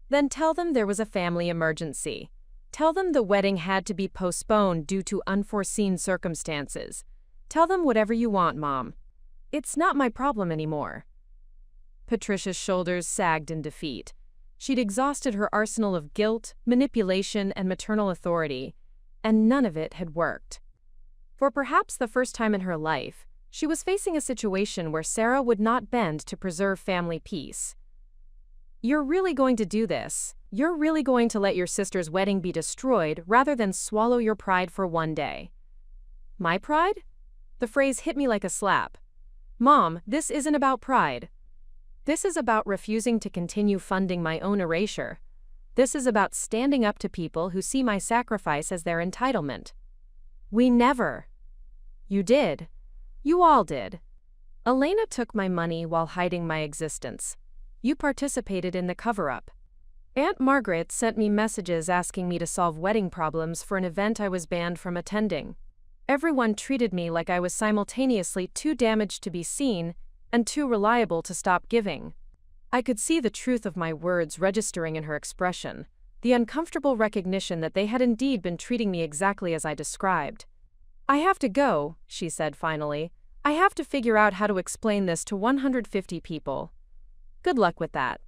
Then tell them there was a family emergency. Tell them the wedding had to be postponed due to unforeseen circumstances. Tell them whatever you want, Mom. It's not my problem anymore. Patricia's shoulders sagged in defeat. She'd exhausted her arsenal of guilt, manipulation, and maternal authority, and none of it had worked. For perhaps the first time in her life, she was facing a situation where Sarah would not bend to preserve family peace. You're really going to do this? You're really going to let your sister's wedding be destroyed rather than swallow your pride for one day? My pride? The phrase hit me like a slap. Mom, this isn't about pride. This is about refusing to continue funding my own erasure. This is about standing up to people who see my sacrifice as their entitlement. We never. You did. You all did. Elena took my money while hiding my existence. You participated in the cover-up. Aunt Margaret sent me messages asking me to solve wedding problems for an event I was banned from attending. Everyone treated me like I was simultaneously too damaged to be seen and too reliable to stop giving. I could see the truth of my words registering in her expression, the uncomfortable recognition that they had indeed been treating me exactly as I described. I have to go, she said finally. I have to figure out how to explain this to 150 people. Good luck with that.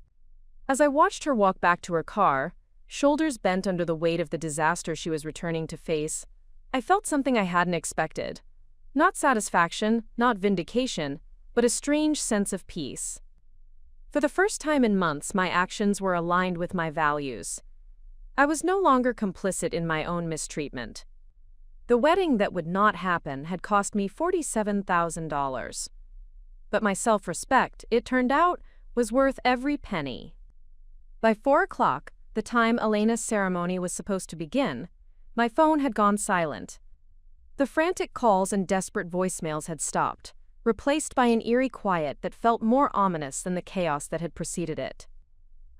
As I watched her walk back to her car, shoulders bent under the weight of the disaster she was returning to face, I felt something I hadn't expected. Not satisfaction, not vindication, but a strange sense of peace. For the first time in months, my actions were aligned with my values. I was no longer complicit in my own mistreatment. The wedding that would not happen had cost me $47,000. But my self-respect, it turned out, was worth every penny. By 4 o'clock, the time Elena's ceremony was supposed to begin, my phone had gone silent. The frantic calls and desperate voicemails had stopped, replaced by an eerie quiet that felt more ominous than the chaos that had preceded it.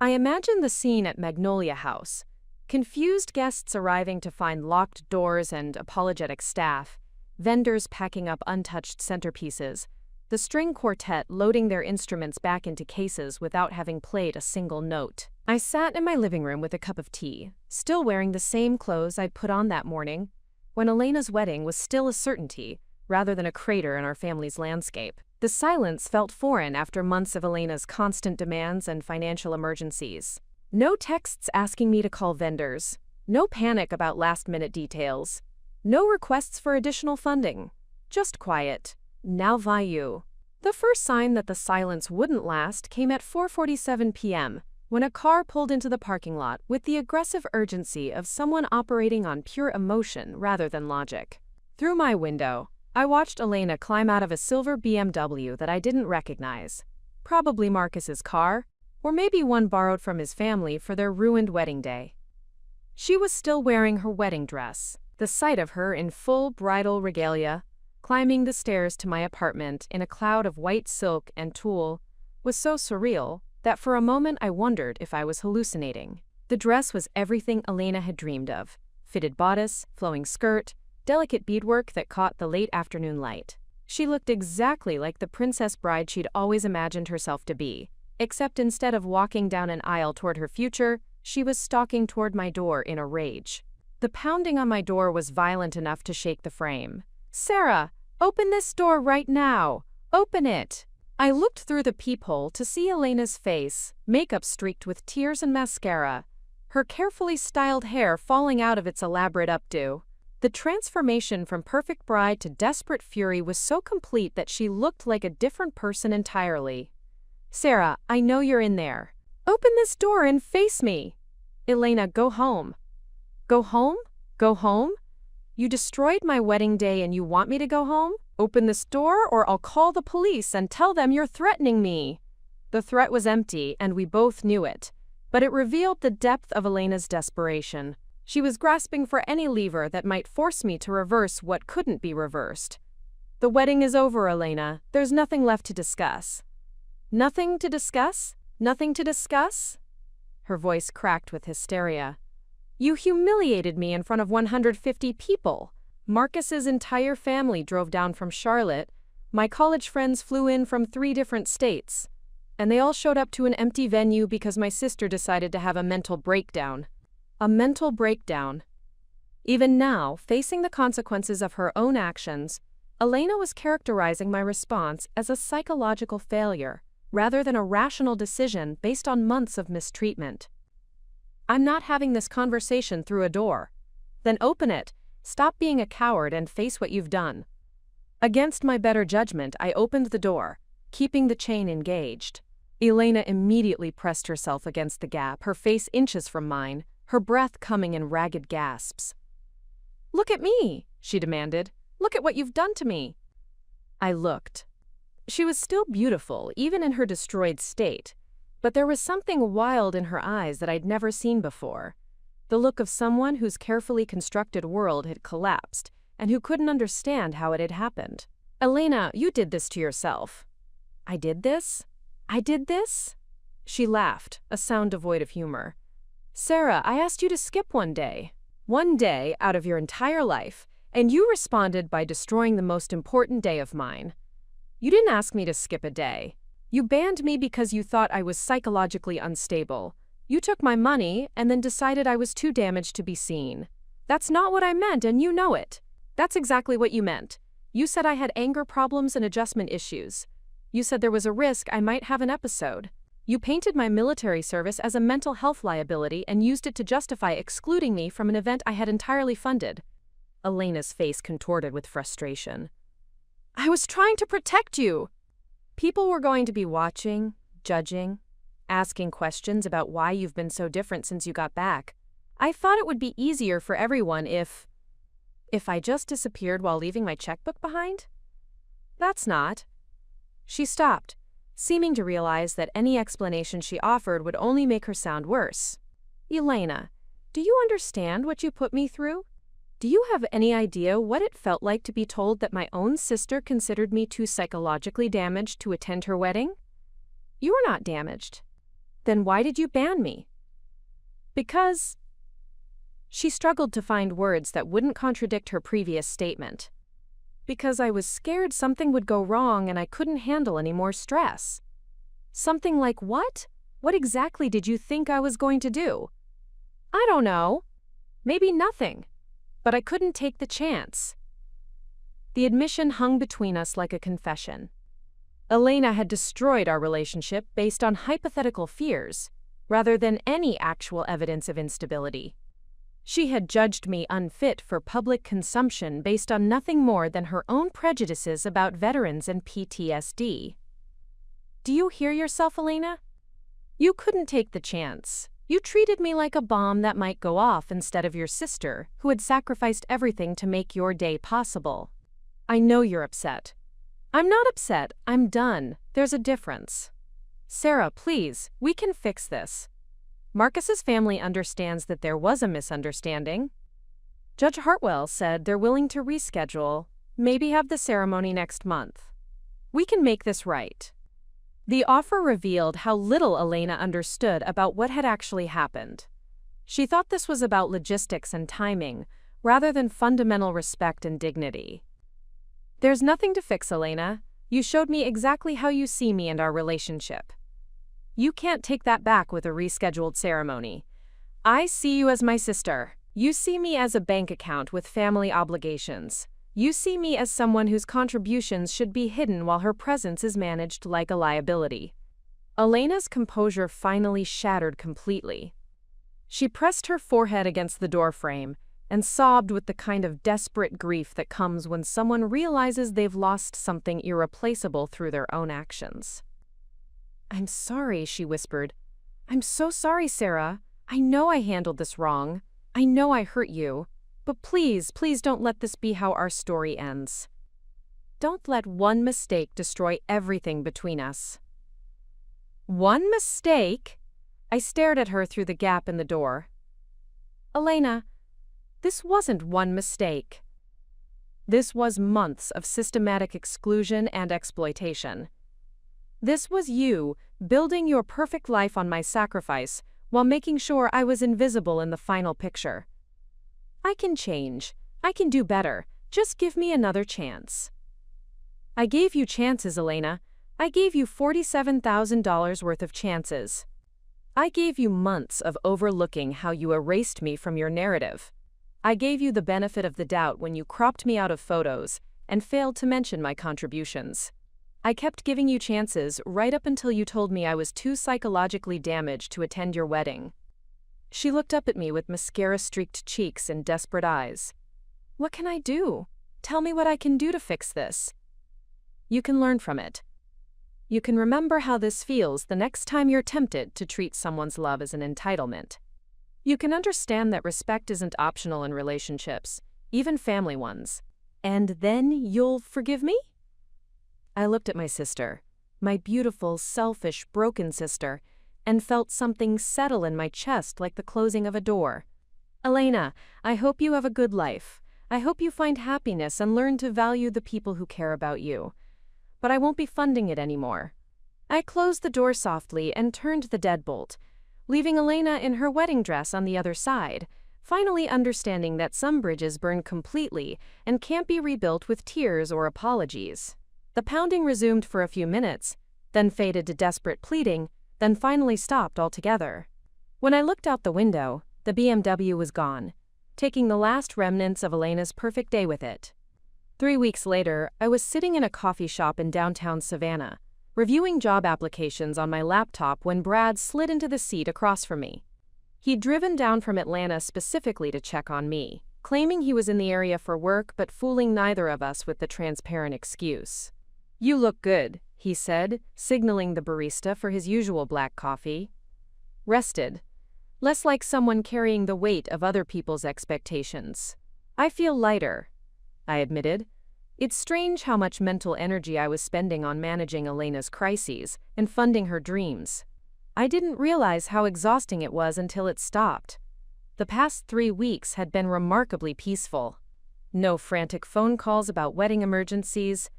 I imagined the scene at Magnolia House, confused guests arriving to find locked doors and apologetic staff, vendors packing up untouched centerpieces, the string quartet loading their instruments back into cases without having played a single note. I sat in my living room with a cup of tea, still wearing the same clothes I'd put on that morning, when Elena's wedding was still a certainty, rather than a crater in our family's landscape. The silence felt foreign after months of Elena's constant demands and financial emergencies. No texts asking me to call vendors, no panic about last-minute details, no requests for additional funding, just quiet. Now vayu. The first sign that the silence wouldn't last came at 4:47 p.m., when a car pulled into the parking lot with the aggressive urgency of someone operating on pure emotion rather than logic. Through my window, I watched Elena climb out of a silver BMW that I didn't recognize. Probably Marcus's car, or maybe one borrowed from his family for their ruined wedding day. She was still wearing her wedding dress. The sight of her in full bridal regalia, climbing the stairs to my apartment in a cloud of white silk and tulle, was so surreal that for a moment I wondered if I was hallucinating. The dress was everything Elena had dreamed of: fitted bodice, flowing skirt, delicate beadwork that caught the late afternoon light. She looked exactly like the princess bride she'd always imagined herself to be, except instead of walking down an aisle toward her future, she was stalking toward my door in a rage. The pounding on my door was violent enough to shake the frame. "Sarah, open this door right now! Open it!" I looked through the peephole to see Elena's face, makeup streaked with tears and mascara, her carefully styled hair falling out of its elaborate updo. The transformation from perfect bride to desperate fury was so complete that she looked like a different person entirely. "Sarah, I know you're in there. Open this door and face me." "Elena, go home." "Go home? Go home? You destroyed my wedding day and you want me to go home? Open this door or I'll call the police and tell them you're threatening me." The threat was empty and we both knew it, but it revealed the depth of Elena's desperation. She was grasping for any lever that might force me to reverse what couldn't be reversed. "The wedding is over, Elena. There's nothing left to discuss." "Nothing to discuss? Nothing to discuss?" Her voice cracked with hysteria. "You humiliated me in front of 150 people. Marcus's entire family drove down from Charlotte. My college friends flew in from 3 different states. And they all showed up to an empty venue because my sister decided to have a mental breakdown." A mental breakdown. Even now, facing the consequences of her own actions, Elena was characterizing my response as a psychological failure, rather than a rational decision based on months of mistreatment. "I'm not having this conversation through a door." "Then open it. Stop being a coward and face what you've done." Against my better judgment, I opened the door, keeping the chain engaged. Elena immediately pressed herself against the gap, her face inches from mine, her breath coming in ragged gasps. "Look at me," she demanded. "Look at what you've done to me." I looked. She was still beautiful, even in her destroyed state, but there was something wild in her eyes that I'd never seen before. The look of someone whose carefully constructed world had collapsed and who couldn't understand how it had happened. "Elena, you did this to yourself." "I did this? I did this?" She laughed, a sound devoid of humor. "Sarah, I asked you to skip one day out of your entire life, and you responded by destroying the most important day of mine. You didn't ask me to skip a day. You banned me because you thought I was psychologically unstable. You took my money and then decided I was too damaged to be seen. That's not what I meant, and you know it. That's exactly what you meant. You said I had anger problems and adjustment issues. You said there was a risk I might have an episode. You painted my military service as a mental health liability and used it to justify excluding me from an event I had entirely funded." Elena's face contorted with frustration. "I was trying to protect you." "People were going to be watching, judging, asking questions about why you've been so different since you got back. I thought it would be easier for everyone if I just disappeared while leaving my checkbook behind? That's not." She stopped, seeming to realize that any explanation she offered would only make her sound worse. "Elena, do you understand what you put me through? Do you have any idea what it felt like to be told that my own sister considered me too psychologically damaged to attend her wedding? You were not damaged. Then why did you ban me?" "Because—" She struggled to find words that wouldn't contradict her previous statement. "Because I was scared something would go wrong and I couldn't handle any more stress." "Something like what? What exactly did you think I was going to do?" "I don't know. Maybe nothing. But I couldn't take the chance." The admission hung between us like a confession. Elena had destroyed our relationship based on hypothetical fears, rather than any actual evidence of instability. She had judged me unfit for public consumption based on nothing more than her own prejudices about veterans and PTSD. Do you hear yourself, Elena? You couldn't take the chance. You treated me like a bomb that might go off instead of your sister, who had sacrificed everything to make your day possible. I know you're upset. I'm not upset. I'm done. There's a difference. Sarah, please, we can fix this. Marcus's family understands that there was a misunderstanding. Judge Hartwell said they're willing to reschedule, maybe have the ceremony next month. We can make this right. The offer revealed how little Elena understood about what had actually happened. She thought this was about logistics and timing, rather than fundamental respect and dignity. There's nothing to fix, Elena. You showed me exactly how you see me and our relationship. You can't take that back with a rescheduled ceremony. I see you as my sister. You see me as a bank account with family obligations. You see me as someone whose contributions should be hidden while her presence is managed like a liability. Elena's composure finally shattered completely. She pressed her forehead against the doorframe and sobbed with the kind of desperate grief that comes when someone realizes they've lost something irreplaceable through their own actions. I'm sorry, she whispered. I'm so sorry, Sarah. I know I handled this wrong. I know I hurt you. But please, please don't let this be how our story ends. Don't let one mistake destroy everything between us. One mistake? I stared at her through the gap in the door. Elena, this wasn't one mistake. This was months of systematic exclusion and exploitation. This was you building your perfect life on my sacrifice while making sure I was invisible in the final picture. I can change. I can do better. Just give me another chance. I gave you chances, Elena. I gave you $47,000 worth of chances. I gave you months of overlooking how you erased me from your narrative. I gave you the benefit of the doubt when you cropped me out of photos and failed to mention my contributions. I kept giving you chances right up until you told me I was too psychologically damaged to attend your wedding. She looked up at me with mascara-streaked cheeks and desperate eyes. What can I do? Tell me what I can do to fix this. You can learn from it. You can remember how this feels the next time you're tempted to treat someone's love as an entitlement. You can understand that respect isn't optional in relationships, even family ones. And then you'll forgive me? I looked at my sister, my beautiful, selfish, broken sister, and felt something settle in my chest like the closing of a door. Elena, I hope you have a good life. I hope you find happiness and learn to value the people who care about you. But I won't be funding it anymore. I closed the door softly and turned the deadbolt, leaving Elena in her wedding dress on the other side, finally understanding that some bridges burn completely and can't be rebuilt with tears or apologies. The pounding resumed for a few minutes, then faded to desperate pleading, then finally stopped altogether. When I looked out the window, the BMW was gone, taking the last remnants of Elena's perfect day with it. 3 weeks later, I was sitting in a coffee shop in downtown Savannah, reviewing job applications on my laptop when Brad slid into the seat across from me. He'd driven down from Atlanta specifically to check on me, claiming he was in the area for work but fooling neither of us with the transparent excuse. "You look good," he said, signaling the barista for his usual black coffee. Rested. Less like someone carrying the weight of other people's expectations. "I feel lighter," I admitted. It's strange how much mental energy I was spending on managing Elena's crises and funding her dreams. I didn't realize how exhausting it was until it stopped. The past 3 weeks had been remarkably peaceful. No frantic phone calls about wedding emergencies,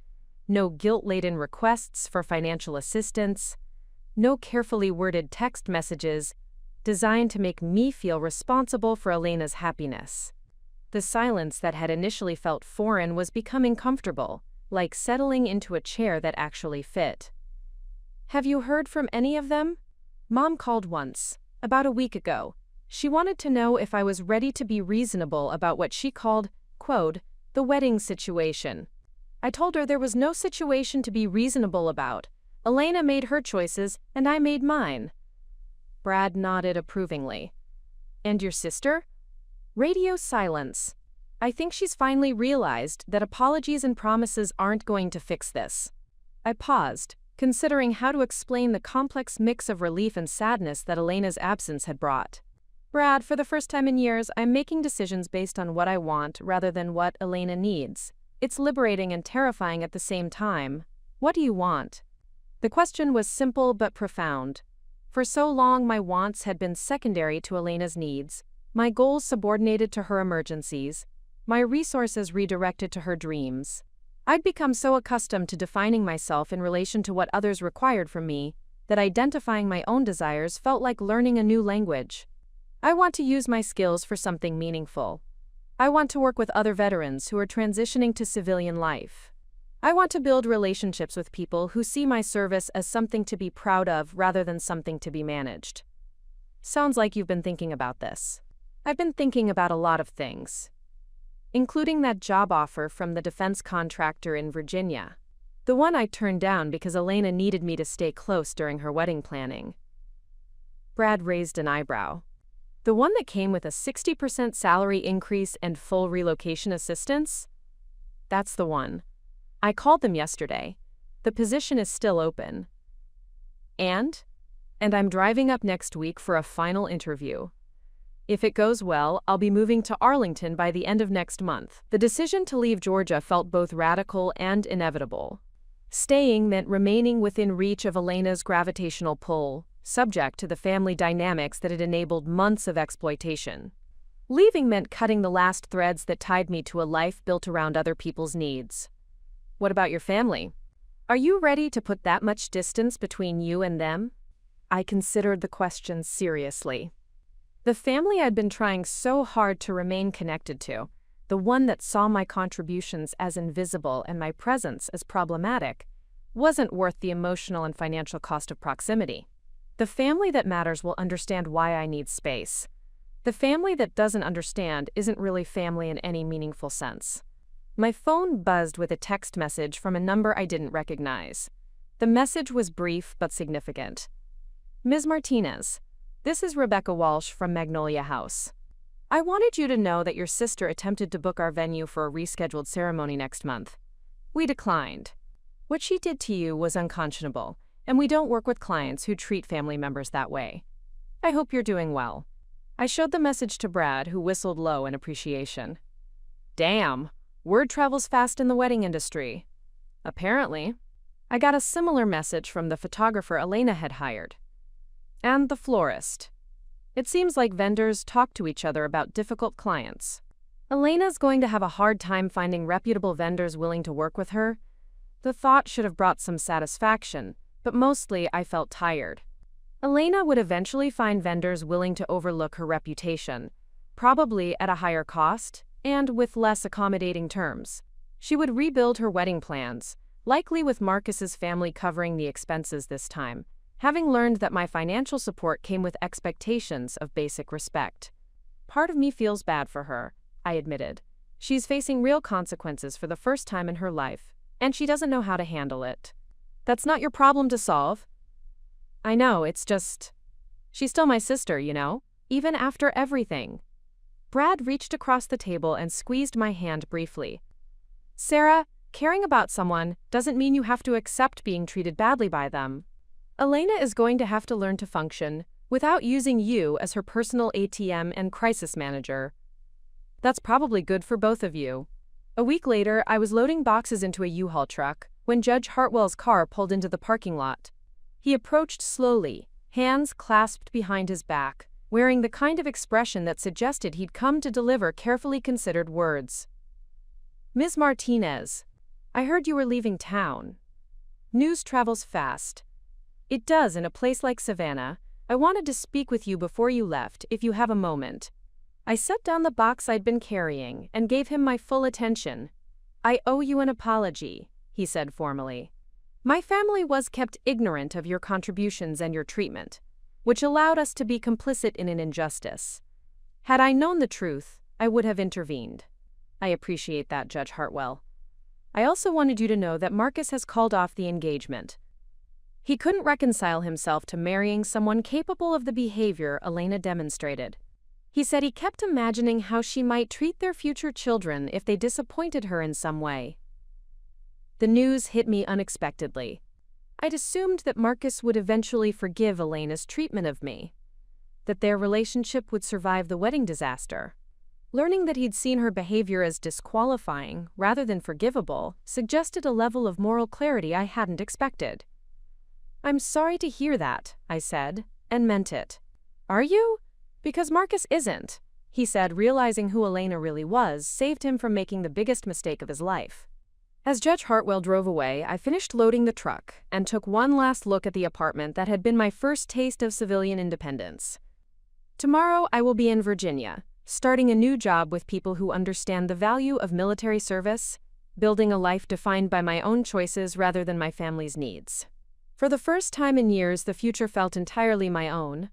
no guilt-laden requests for financial assistance, no carefully worded text messages designed to make me feel responsible for Elena's happiness. The silence that had initially felt foreign was becoming comfortable, like settling into a chair that actually fit. "Have you heard from any of them?" Mom called once, about a week ago. She wanted to know if I was ready to be reasonable about what she called, quote, the wedding situation. I told her there was no situation to be reasonable about. Elena made her choices, and I made mine. Brad nodded approvingly. "And your sister?" Radio silence. "I think she's finally realized that apologies and promises aren't going to fix this." I paused, considering how to explain the complex mix of relief and sadness that Elena's absence had brought. "Brad, for the first time in years, I'm making decisions based on what I want rather than what Elena needs. It's liberating and terrifying at the same time. What do you want?" The question was simple but profound. For so long, my wants had been secondary to Elena's needs, my goals subordinated to her emergencies, my resources redirected to her dreams. I'd become so accustomed to defining myself in relation to what others required from me that identifying my own desires felt like learning a new language. I want to use my skills for something meaningful. I want to work with other veterans who are transitioning to civilian life. I want to build relationships with people who see my service as something to be proud of rather than something to be managed. Sounds like you've been thinking about this. I've been thinking about a lot of things, including that job offer from the defense contractor in Virginia. The one I turned down because Elena needed me to stay close during her wedding planning. Brad raised an eyebrow. "The one that came with a 60% salary increase and full relocation assistance?" "That's the one. I called them yesterday. The position is still open. And I'm driving up next week for a final interview. If it goes well, I'll be moving to Arlington by the end of next month." The decision to leave Georgia felt both radical and inevitable. Staying meant remaining within reach of Elena's gravitational pull, subject to the family dynamics that had enabled months of exploitation. Leaving meant cutting the last threads that tied me to a life built around other people's needs. "What about your family? Are you ready to put that much distance between you and them?" I considered the question seriously. The family I'd been trying so hard to remain connected to, the one that saw my contributions as invisible and my presence as problematic, wasn't worth the emotional and financial cost of proximity. The family that matters will understand why I need space. The family that doesn't understand isn't really family in any meaningful sense. My phone buzzed with a text message from a number I didn't recognize. The message was brief but significant. "Ms. Martinez, this is Rebecca Walsh from Magnolia House. I wanted you to know that your sister attempted to book our venue for a rescheduled ceremony next month. We declined. What she did to you was unconscionable, and we don't work with clients who treat family members that way. I hope you're doing well." I showed the message to Brad, who whistled low in appreciation. "Damn, word travels fast in the wedding industry." "Apparently." I got a similar message from the photographer Elena had hired. And the florist. It seems like vendors talk to each other about difficult clients. Elena's going to have a hard time finding reputable vendors willing to work with her. The thought should have brought some satisfaction, but mostly I felt tired. Elena would eventually find vendors willing to overlook her reputation, probably at a higher cost and with less accommodating terms. She would rebuild her wedding plans, likely with Marcus's family covering the expenses this time, having learned that my financial support came with expectations of basic respect. Part of me feels bad for her, I admitted. She's facing real consequences for the first time in her life, and she doesn't know how to handle it. That's not your problem to solve. I know, it's just... She's still my sister, you know, even after everything. Brad reached across the table and squeezed my hand briefly. Sarah, caring about someone doesn't mean you have to accept being treated badly by them. Elena is going to have to learn to function without using you as her personal ATM and crisis manager. That's probably good for both of you. A week later, I was loading boxes into a U-Haul truck when Judge Hartwell's car pulled into the parking lot. He approached slowly, hands clasped behind his back, wearing the kind of expression that suggested he'd come to deliver carefully considered words. Ms. Martinez, I heard you were leaving town. News travels fast. It does in a place like Savannah. I wanted to speak with you before you left, if you have a moment. I set down the box I'd been carrying and gave him my full attention. I owe you an apology, he said formally. My family was kept ignorant of your contributions and your treatment, which allowed us to be complicit in an injustice. Had I known the truth, I would have intervened. I appreciate that, Judge Hartwell. I also wanted you to know that Marcus has called off the engagement. He couldn't reconcile himself to marrying someone capable of the behavior Elena demonstrated. He said he kept imagining how she might treat their future children if they disappointed her in some way. The news hit me unexpectedly. I'd assumed that Marcus would eventually forgive Elena's treatment of me, that their relationship would survive the wedding disaster. Learning that he'd seen her behavior as disqualifying rather than forgivable suggested a level of moral clarity I hadn't expected. I'm sorry to hear that, I said, and meant it. Are you? Because Marcus isn't, he said, realizing who Elena really was saved him from making the biggest mistake of his life. As Judge Hartwell drove away, I finished loading the truck and took one last look at the apartment that had been my first taste of civilian independence. Tomorrow I will be in Virginia, starting a new job with people who understand the value of military service, building a life defined by my own choices rather than my family's needs. For the first time in years, the future felt entirely my own.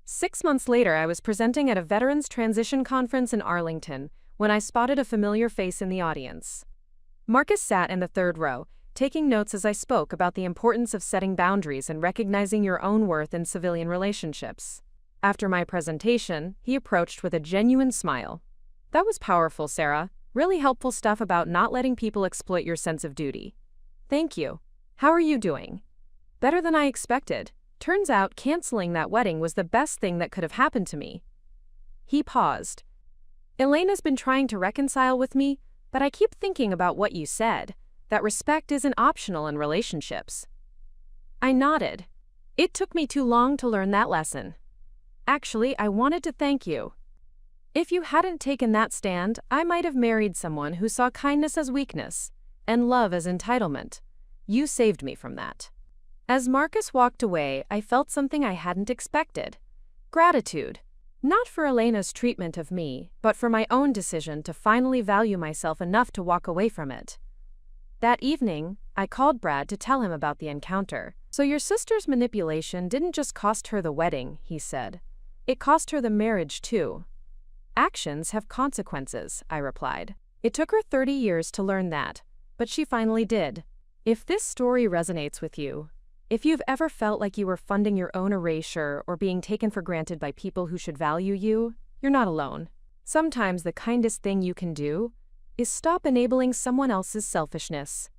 6 months later, I was presenting at a Veterans Transition Conference in Arlington when I spotted a familiar face in the audience. Marcus sat in the third row, taking notes as I spoke about the importance of setting boundaries and recognizing your own worth in civilian relationships. After my presentation, he approached with a genuine smile. That was powerful, Sarah. Really helpful stuff about not letting people exploit your sense of duty. Thank you. How are you doing? Better than I expected. Turns out canceling that wedding was the best thing that could have happened to me. He paused. Elena's been trying to reconcile with me, but I keep thinking about what you said, that respect isn't optional in relationships. I nodded. It took me too long to learn that lesson. Actually, I wanted to thank you. If you hadn't taken that stand, I might have married someone who saw kindness as weakness and love as entitlement. You saved me from that. As Marcus walked away, I felt something I hadn't expected. Gratitude. Not for Elena's treatment of me, but for my own decision to finally value myself enough to walk away from it. That evening, I called Brad to tell him about the encounter. So your sister's manipulation didn't just cost her the wedding, he said. It cost her the marriage too. Actions have consequences, I replied. It took her 30 years to learn that, but she finally did. If this story resonates with you, if you've ever felt like you were funding your own erasure or being taken for granted by people who should value you, you're not alone. Sometimes the kindest thing you can do is stop enabling someone else's selfishness.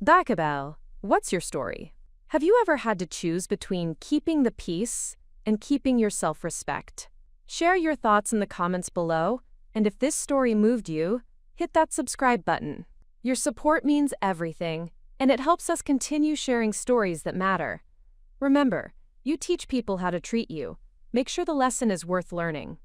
Dakabel, what's your story? Have you ever had to choose between keeping the peace and keeping your self-respect? Share your thoughts in the comments below, and if this story moved you, hit that subscribe button. Your support means everything, and it helps us continue sharing stories that matter. Remember, you teach people how to treat you. Make sure the lesson is worth learning.